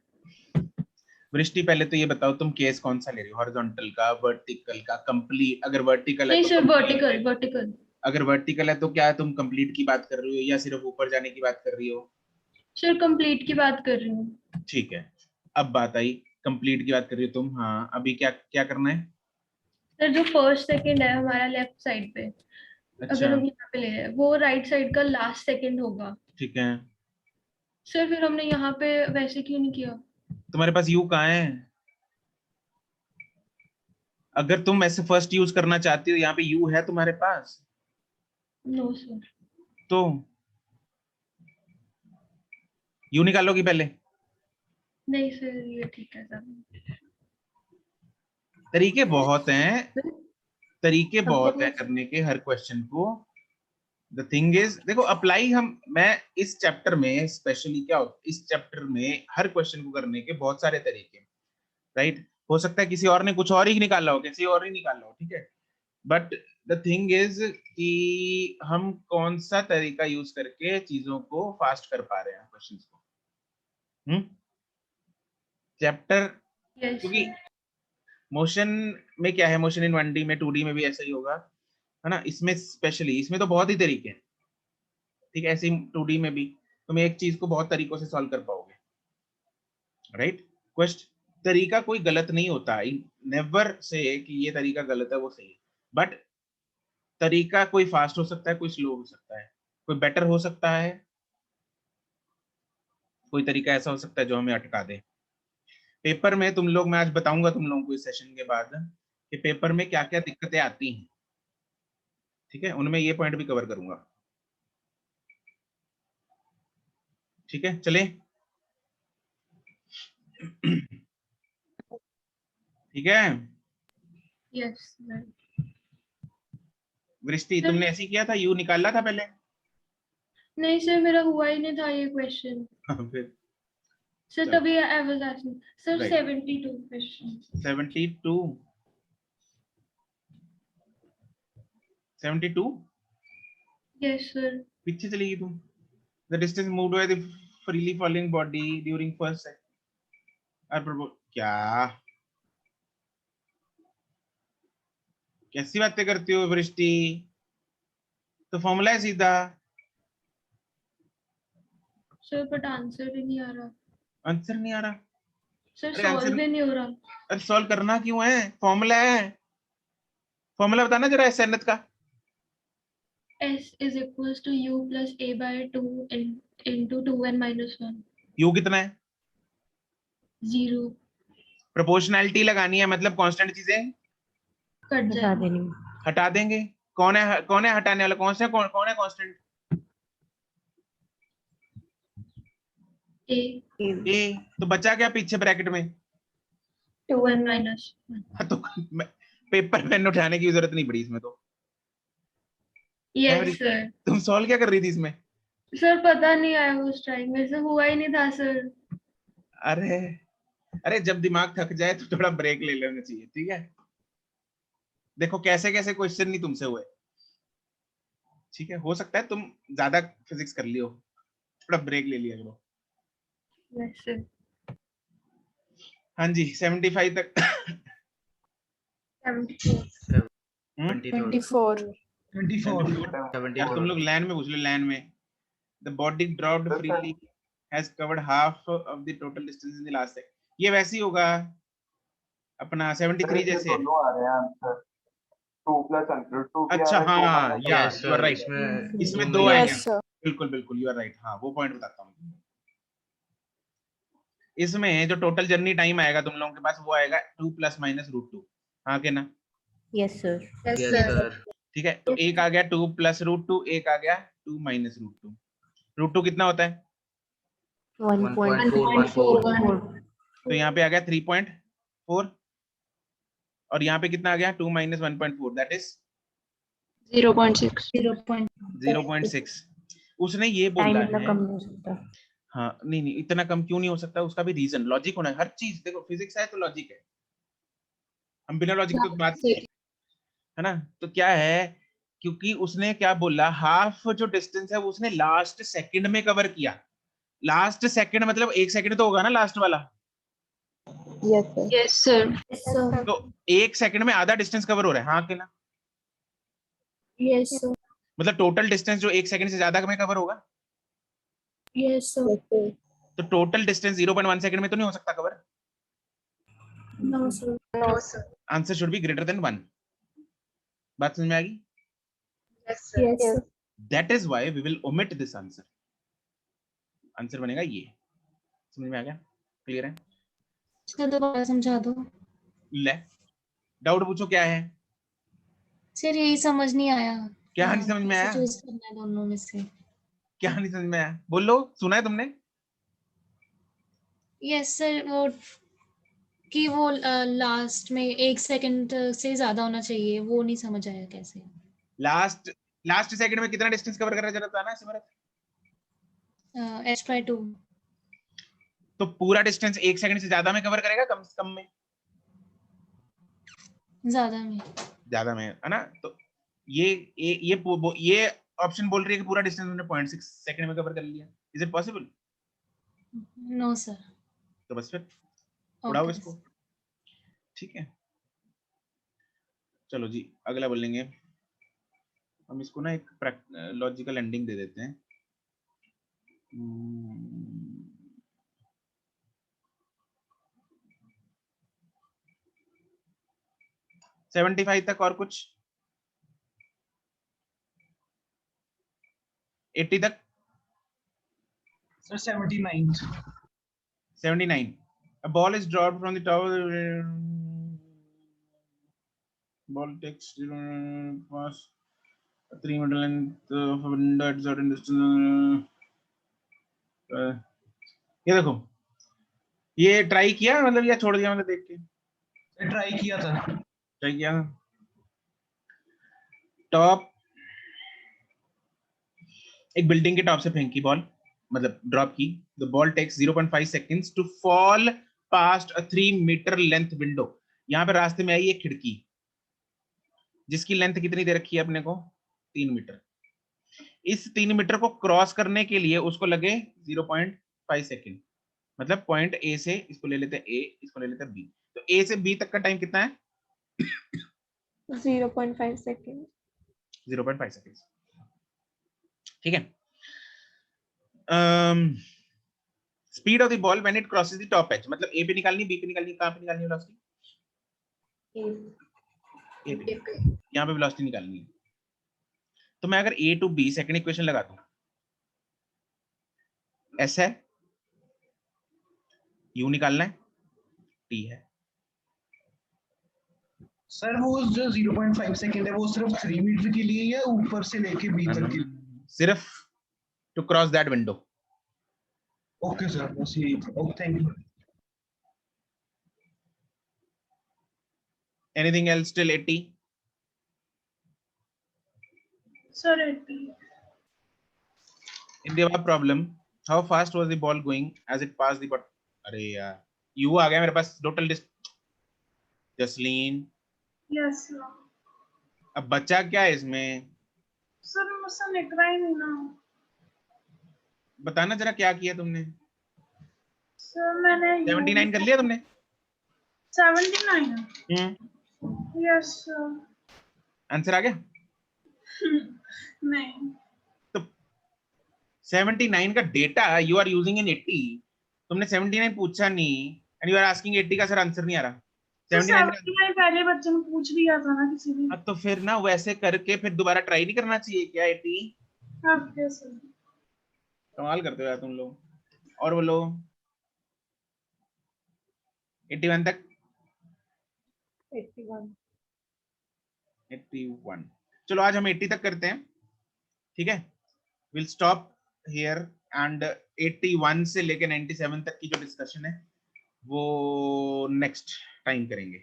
वृष्टि पहले तो ये बताओ तुम केस कौन सा ले रही हो, हॉरिजॉन्टल का, वर्टिकल का, कंप्लीट? अगर वर्टिकल है नहीं तो सर, complete है। वर्टिकल। अगर वर्टिकल है तो क्या तुम कंप्लीट की बात कर रही हो या सिर्फ ऊपर जाने की बात कर रही हो? सर कंप्लीट की बात कर रही हूँ। ठीक है, अब बात आई, कंप्लीट की बात कर रही हो तुम। हाँ, अभी क्या क्या करना है? सर जो फर्स्ट सेकंड है हमारा लेफ्ट साइड पे, अच्छा, अगर हम यहाँ पे ले रहे हैं, वो राइट साइड का लास्ट सेकंड होगा। ठीक है। सर फिर हमने यहाँ पे वैसे क्यों नहीं किया? तुम्हारे पास यू कहाँ है? अगर तुम ऐसे फर्स्ट यूज करना चाहती हो, यहाँ पे यू है तुम्हारे पास? No sir. तो यू निकालोगी पहले? नहीं सर, ये ठीक है सर। तरीके बहुत हैं, तरीके बहुत हैं करने के हर क्वेश्चन को। द थिंग इज, देखो अप्लाई मैं इस चैप्टर में स्पेशली क्या होता है, इस चैप्टर में हर क्वेश्चन को करने के बहुत सारे तरीके, राइट? हो सकता है किसी और ने कुछ और ही निकाला हो, किसी और ही निकाला हो, ठीक है, बट द थिंग इज कि हम कौन सा तरीका यूज करके चीजों को फास्ट कर पा रहे हैं, क्वेश्चंस को। चैप्टर, क्योंकि मोशन में क्या है, मोशन इन 1D में 2D में भी ऐसा ही होगा, है ना? इसमें स्पेशली, इसमें तो बहुत ही तरीके हैं, ठीक है, ऐसे ही 2D में भी तुम एक चीज को बहुत तरीकों से सॉल्व कर पाओगे, राइट? क्वेश्चन तरीका कोई गलत नहीं होता, नेवर से कि ये तरीका गलत है वो सही है, बट तरीका कोई फास्ट हो सकता है, कोई स्लो हो सकता है, कोई बेटर हो सकता है, कोई तरीका ऐसा हो सकता है जो हमें अटका दे। पेपर में तुम लोग, मैं आज बताऊंगा तुम लोगों को इस सेशन के बाद कि पेपर में क्या क्या दिक्कतें आती हैं, ठीक है, उनमें ये पॉइंट भी कवर करूंगा, ठीक है? चले, ठीक है। यस। वृष्टि तुमने ऐसे ही किया था, यू निकाला था पहले? नहीं सर, मेरा हुआ ही नहीं था ये क्वेश्चन। फिर सर चलो। तभी I was asking sir. Right. 72 question. 72 yes sir. पीछे चली गई तुम। The distance moved by the freely falling body during first क्या कैसी बातें करती हो वृष्टि? तो फॉर्मूला है सीधा। सर बट आंसर ही नहीं आ रहा। आंसर नहीं आ रहा? सर अरे सॉल्व ही नहीं हो रहा। अरे सॉल्व करना क्यों है, फॉर्मूला है। फॉर्मूला बताना जरा एसएनएच का। S is equals to U plus A by 2 into 2n minus 1. You कितना है? 0. प्रोपोर्शनैलिटी लगानी है, मतलब कांस्टेंट चीजें कट जाए। हटा देंगे। कौन है हटाने वाला? कौन है कांस्टेंट? ए। तो बचा क्या पीछे ब्रैकेट में? 2n minus 1. तो पेपर पेन उठाने की जरूरत नहीं पड़ी इसमें तो। Yes sir. तुम सॉल्व क्या कर रही थी इसमें? सर पता नहीं, आई वाज ट्राइंग, मेरे से हुआ ही नहीं था सर। अरे जब दिमाग थक जाए तो थोड़ा ब्रेक ले लेना चाहिए, ठीक है? देखो कैसे कैसे क्वेश्चन नहीं तुमसे हुए, ठीक है? हो सकता है तुम ज्यादा फिजिक्स कर लियो, थोड़ा ब्रेक ले लिया करो। Yes sir. हाँ जी, 75 तक। 24 यार तुम लोग लाइन में पूछ लो, लाइन में। The body dropped freely has covered half of the total distance in the last second. ये वैसे ही होगा अपना 73 जैसे। दोनों आ रहे हैं आंसर, 2 प्लस अंडर 2 भी आ अच्छा रहा है, हाँ, Yes, you are sir. Right, इसमें दो दो में आएंगे। Yes, sir. बिल्कुल बिल्कुल, यू आर राइट। हाँ, वो पॉइंट बताता हूँ। इसमें जो टोटल जर्नी टाइम आएगा तुम लोगों के पास, वो आएगा 2 + -√2। हाँ के ना? Yes sir. Yes, sir. ठीक है, तो एक आ गया 2 + √2, एक आ गया 2 - √2। √2 कितना होता है? 1.414. तो यहाँ पे आ गया 3.4, और यहाँ पे कितना आ गया? 2 - 1.4, दैट इज 0.6. 0.6। उसने ये बोला है, कम नहीं हो सकता। हाँ नहीं, इतना कम क्यों नहीं हो सकता? उसका भी रीजन, लॉजिक होना है हर चीज। देखो फिजिक्स है तो लॉजिक है, हम बिना लॉजिक तो बात नहीं है ना। तो क्या है, क्योंकि उसने क्या बोला, हाफ जो डिस्टेंस है वो उसने लास्ट सेकंड में कवर किया। लास्ट सेकंड मतलब 1 सेकंड तो होगा ना लास्ट वाला, Yes, sir. Yes, sir. Yes, sir. तो 1 सेकंड में आधा डिस्टेंस कवर हो रहा है, हाँ अकेला, Yes, sir. मतलब टोटल डिस्टेंस जो 1 सेकंड से ज्यादा में कवर होगा, Yes, sir. तो टोटल डिस्टेंस 0.1 सेकंड में तो नहीं हो सकता cover. No, sir. No, sir. Answer should be greater than 1। बात समझ में आ गई? Yes, sir. Yes, sir. That is why we will omit this answer. Answer बनेगा ये। समझ में आ गया? क्लियर है? सर दोबारा समझा दो। ले, डाउट पूछो क्या है? सर यही समझ नहीं आया। क्या नहीं समझ में आया? चूज करना है दोनों में से। क्या नहीं समझ में आया? बोलो, सुना है तुमने? यस सर, वो कि वो लास्ट में 1 सेकंड से ज्यादा होना चाहिए, वो नहीं समझ आया कैसे। लास्ट सेकंड में कितना डिस्टेंस कवर करना चाहता था ना सिमरत? H try to. तो पूरा डिस्टेंस 1 सेकंड से ज्यादा में कवर करेगा, कम से कम में? ज्यादा में। ज्यादा में, है ना? तो ये ऑप्शन बोल रही है कि पूरा डिस्टेंस हमने 0.6 सेकंड में कवर कर लिया। Is it possible? No sir. तो बस फिर उड़ाओ इसको। ठीक है, चलो जी अगला बोलेंगे हम। इसको ना एक लॉजिकल एंडिंग दे देते हैं। 75 तक और कुछ? 80 तक? Sir 79। 79. A ball is dropped from the tower. Ball takes pass 3 meter length of window at certain distance. ये देखो, ये ट्राई किया मतलब या छोड़ दिया मतलब देख के? ट्राई किया था। ट्राई किया था। टॉप, एक बिल्डिंग के टॉप से फेंकी बॉल, मतलब ड्रॉप की। The ball takes 0.5 seconds to fall past a 3 meter length window. यहाँ पे रास्ते में आई एक खिड़की जिसकी लेंथ कितनी दे रखी है अपने को? 3 मीटर। इस 3 मीटर को क्रॉस करने के लिए उसको लगे 0.5 सेकंड। मतलब पॉइंट ए से, इसको ले लेते हैं ए, इसको ले लेते हैं बी। तो ए से बी तक का टाइम कितना है? 0.5 सेकंड। 0.5 सेकंड। ठीक है। Speed of the ball when it crosses the top edge, मतलब ए पे निकालनी, बी पे निकालनी, कहां पे निकालनी वेलोसिटी? ए पे। यहां पे वेलोसिटी निकालनी है। तो मैं अगर ए टू बी सेकंड इक्वेशन लगा दूं, एस है, यू निकालना है, टी है। सर वो जो 0.5 सेकंड है वो सिर्फ 3 मीटर के लिए या ऊपर से लेके बी तक के? सिर्फ to cross that window. Okay sir, बस यही। Okay, thank you. Anything else till 80? Sir, 80. In the above problem, how fast was the ball going as it passed the bot? अरे यार, U आ गया मेरे पास टोटल जसलीन। Yes, sir. अब बचा क्या है इसमें? Sir, मुझसे निकला ही नहीं ना। बताना जरा क्या किया तुमने? Sir, मैंने 79 कर लिया तुमने? 79? Yes, sir. आंसर आ गया? नहीं। तो 79 का डेटा यू आर यूजिंग इन 80। तुमने 79 पूछा नहीं एंड यू आर आस्किंग 80 का सर आंसर नहीं आ रहा। 79 पहले बच्चे ने पूछ लिया था ना किसी ने। तो फिर ना वैसे करके फिर दोबारा ट्राई नहीं करना चाहिए क्या 80? Okay sir. कमाल करते हो यार तुम लोग। और बोलो 81 तक। 81। चलो आज हम 80 तक करते हैं, ठीक है। विल स्टॉप हियर एंड 81 से लेके 97 तक की जो डिस्कशन है वो नेक्स्ट टाइम करेंगे,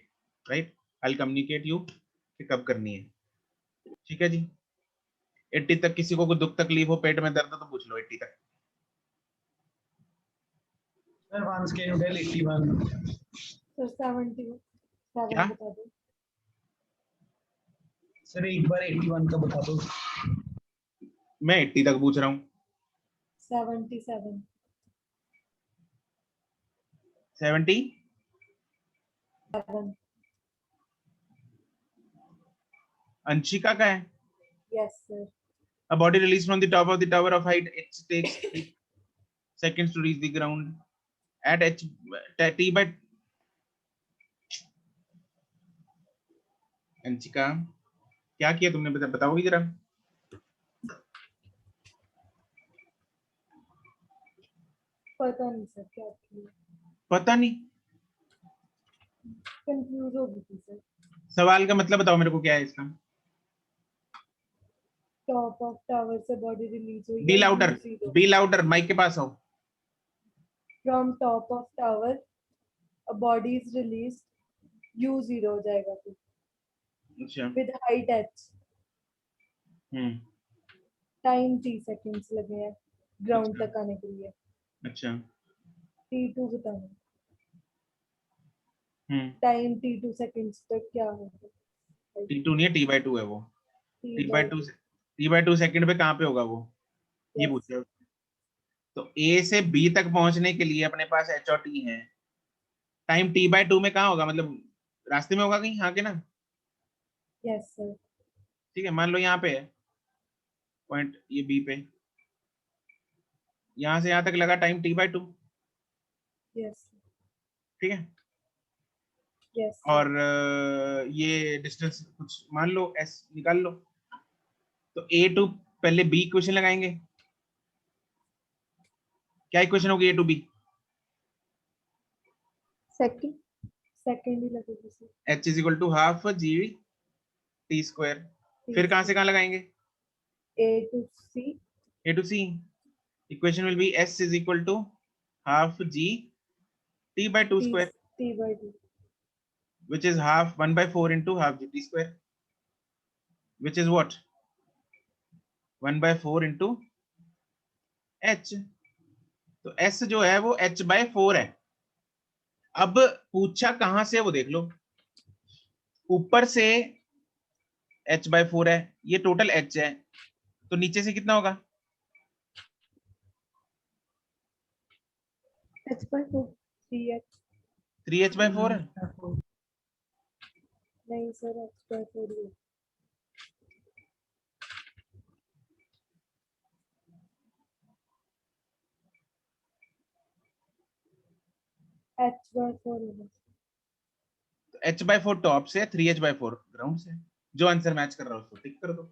right. I will communicate you कि कब करनी है, ठीक है जी। 80 तक किसी को कोई दुख तकलीफ हो, पेट में दर्द हो तो पूछ लो 80 तक। Sir once can you tell 81? Sir 70 क्या? बता दो सर एक बार 81 का बता दो। मैं 80 तक पूछ रहा हूँ। 77 70 अंशिका का है Yes, sir. a body released from the top of the tower of height it takes 8 seconds to reach the ground at h t by Anshika क्या किया तुमने बताओगी जरा पता नहीं सर क्या किया, पता नहीं कंफ्यूज हो गई थी सर। सवाल का मतलब बताओ मेरे को क्या है इसका टॉप ऑफ टावर से बॉडी रिलीज हुई बी लाउडर माइक के पास आओ from top of tower a body is release u0 हो जाएगा फिर अच्छा with height h hmm time t seconds लगे हैं ग्राउंड तक आने के लिए अच्छा t2 बताना टाइम t2 सेकंड्स तक क्या होगा t2 नहीं है t/2 है वो t/2 सेकंड पे कहाँ पे होगा वो ये पूछे तो a से b तक पहुंचने के लिए अपने पास h और t है टाइम t/2 में कहाँ होगा मतलब रास्ते में होगा कहीं हाँ के ना यस सर ठीक है मान लो यहाँ पे है पॉइंट ये b पे यहाँ से यहाँ तक लगा टाइम t/2 यस ठीक है यस और ये डिस्टेंस कुछ मान लो s निकाल लो तो a to पहले b इक्वेशन लगाएंगे क्या इक्वेशन होगी a to b सेकंड ही लगेगी sir h is equal to half g t square फिर कहाँ से कहाँ लगाएंगे a to c equation will be s is equal to half g t/2 square t/2 which is half 1/4 into half gt square which is what 1/4 into h तो s जो है वो h/4 है अब पूछा कहां से वो देख लो ऊपर से h/4 है ये टोटल h है तो नीचे से कितना होगा h/4 3h/4 है नहीं सर h/4 ही h/4 होगा h/4 टॉप से 3h/4 ग्राउंड से जो आंसर मैच कर रहा है उसको टिक कर दो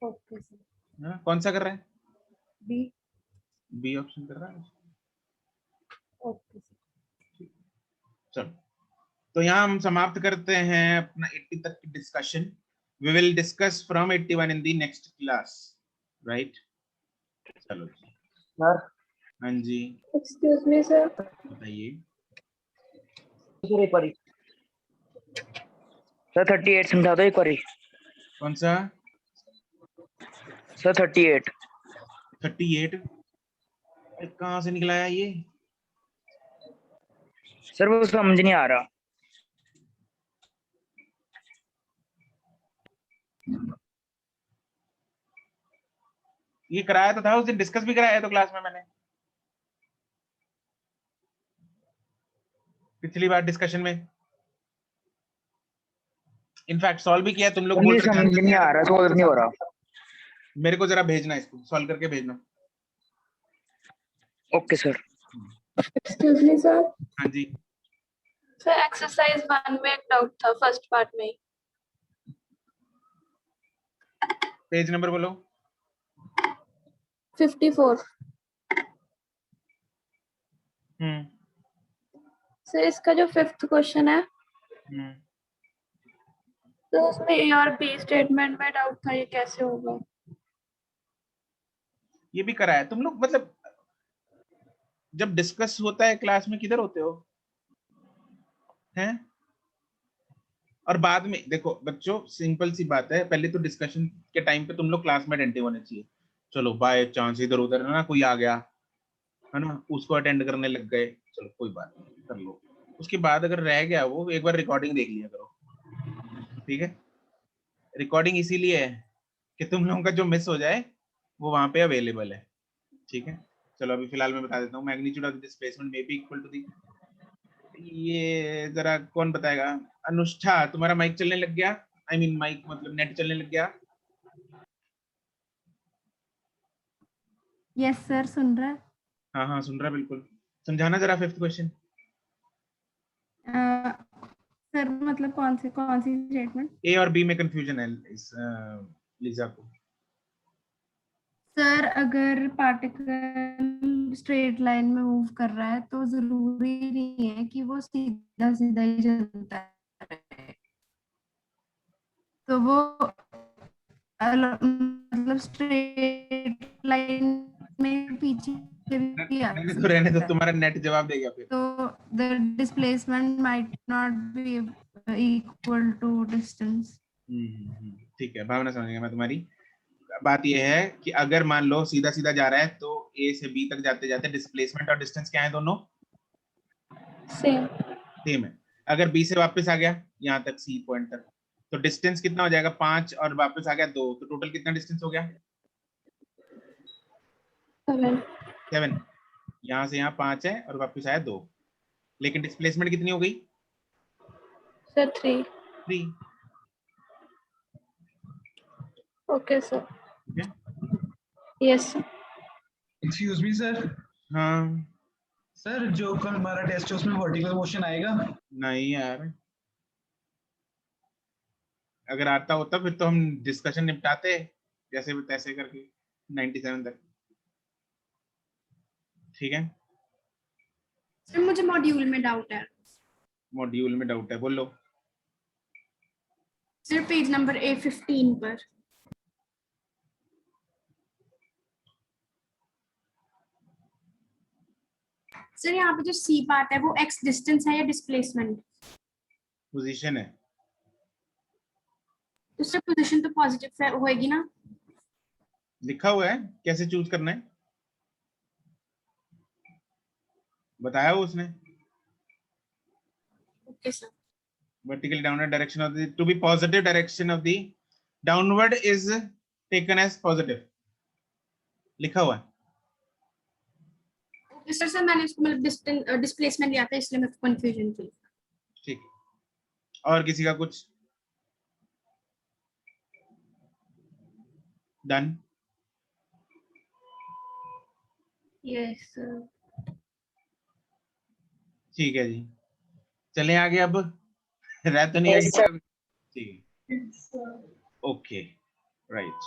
ओके सर हाँ कौन सा कर रहा है बी ऑप्शन कर रहा है ओके सर चलो तो यहाँ हम समाप्त करते हैं अपना 80 तक की discussion we will discuss from 81 in the next class right चलो सर हाँ जी एक्सक्यूज मी सर बताइए सर एक बारी सर 38 समझा दो एक बारी कौन सा सर 38 कहाँ से निकला है ये सर वो समझ नहीं आ रहा ये कराया तो था उस दिन डिस्कस भी कराया तो क्लास में मैंने पिछली बार डिस्कशन में इनफैक्ट सॉल्व भी किया तुम लोग बोल रहे समझ नहीं आ रहा सॉल्व नहीं हो रहा मेरे को जरा भेजना इसको सॉल्व करके भेजना okay sir excuse me sir हाँ जी सर एक्सरसाइज 1 में एक डाउट था फर्स्ट पार्ट में पेज नंबर बोलो 54 सर इसका जो 5th क्वेश्चन है तो उसमें ए और बी स्टेटमेंट में डाउट था ये कैसे होगा ये भी कराया तुम लोग मतलब जब डिस्कस होता है क्लास में किधर होते हो हैं और बाद में देखो बच्चों सिंपल सी बात है पहले तो डिस्कशन के टाइम पे तुम लोग क्लास में अटेंटिव होने चाहिए चलो बाय चांस इधर उधर ना कोई आ गया है ना उसको अटेंड करने लग गए चलो कोई बात नहीं कर लो उसके बाद अगर रह गया वो एक बार रिकॉर्डिंग देख लिया करो ठीक है रिकॉर्डिंग इसीलिए है कि तुम लोगों का जो मिस हो जाए वो वहां पे अवेलेबल है ठीक है चलो अभी फिलहाल मैं बता देता हूँ magnitude of displacement may be equal to the ये जरा कौन बताएगा? अनुष्ठा, तुम्हारा माइक चलने लग गया? आई मीन माइक मतलब नेट चलने लग गया? यस सर, सुन रहा है। हाँ हाँ सुन रहा बिल्कुल। समझाना जरा फिफ्थ क्वेश्चन। सर मतलब कौन सी स्टेटमेंट? ए और बी में कंफ्यूजन है इस लीजा को। सर अगर पार्टिकल स्ट्रेट लाइन में मूव कर रहा है तो जरूरी नहीं है कि वो सीधा सीधा ही चलता है, तो वो मतलब स्ट्रेट लाइन में पीछे भी आ रहने सकता तो है, तुम्हारा नेट जवाब देगा फिर। तो the displacement might not be equal to distance. ठीक है, भावना समझ गया मैं तुम्हारी। बात यह है कि अगर मान लो सीधा सीधा जा रहा है तो ए से बी तक जाते जाते डिस्प्लेसमेंट और डिस्टेंस क्या है? दोनों सेम है। अगर बी से वापस आ गया यहाँ तक सी पॉइंट तक, तो डिस्टेंस कितना हो जाएगा? 5 और वापस आ गया 2, तो टोटल कितना डिस्टेंस हो गया? 7। यहाँ से यहाँ 5 है और वापस आया 2, लेकिन डिस्प्लेसमेंट कितनी हो गई? सर 3। 3। Okay sir. ठीक है। Yes sir. Excuse me sir. हाँ सर जो कल हमारा टेस्ट है उसमें वर्टिकल मोशन आएगा? नहीं यार, अगर आता होता फिर तो हम डिस्कशन निपटाते जैसे भी तैसे करके 97 तक। ठीक है, सर मुझे मॉड्यूल में डाउट है। मॉड्यूल में डाउट है, बोलो। सर पेज नंबर A15 पर। सर यहाँ पे जो सी पार्ट है वो एक्स डिस्टेंस है या डिस्प्लेसमेंट? पोजीशन है। तो सर पोजीशन तो पॉजिटिव होएगी ना? लिखा हुआ है, कैसे चूज करना है बताया हो उसने। Okay sir. vertically downward direction of the to be positive direction of the downward is taken as positive, लिखा हुआ है। ओके सर मैंने इसको मतलब डिस्प्लेसमेंट लिया था इसलिए मेरे को कंफ्यूजन थी। ठीक, और किसी का कुछ? डन। Yes sir. ठीक है जी, चलें आगे अब। रह तो नहीं Yes, आगे? ठीक है, ओके राइट।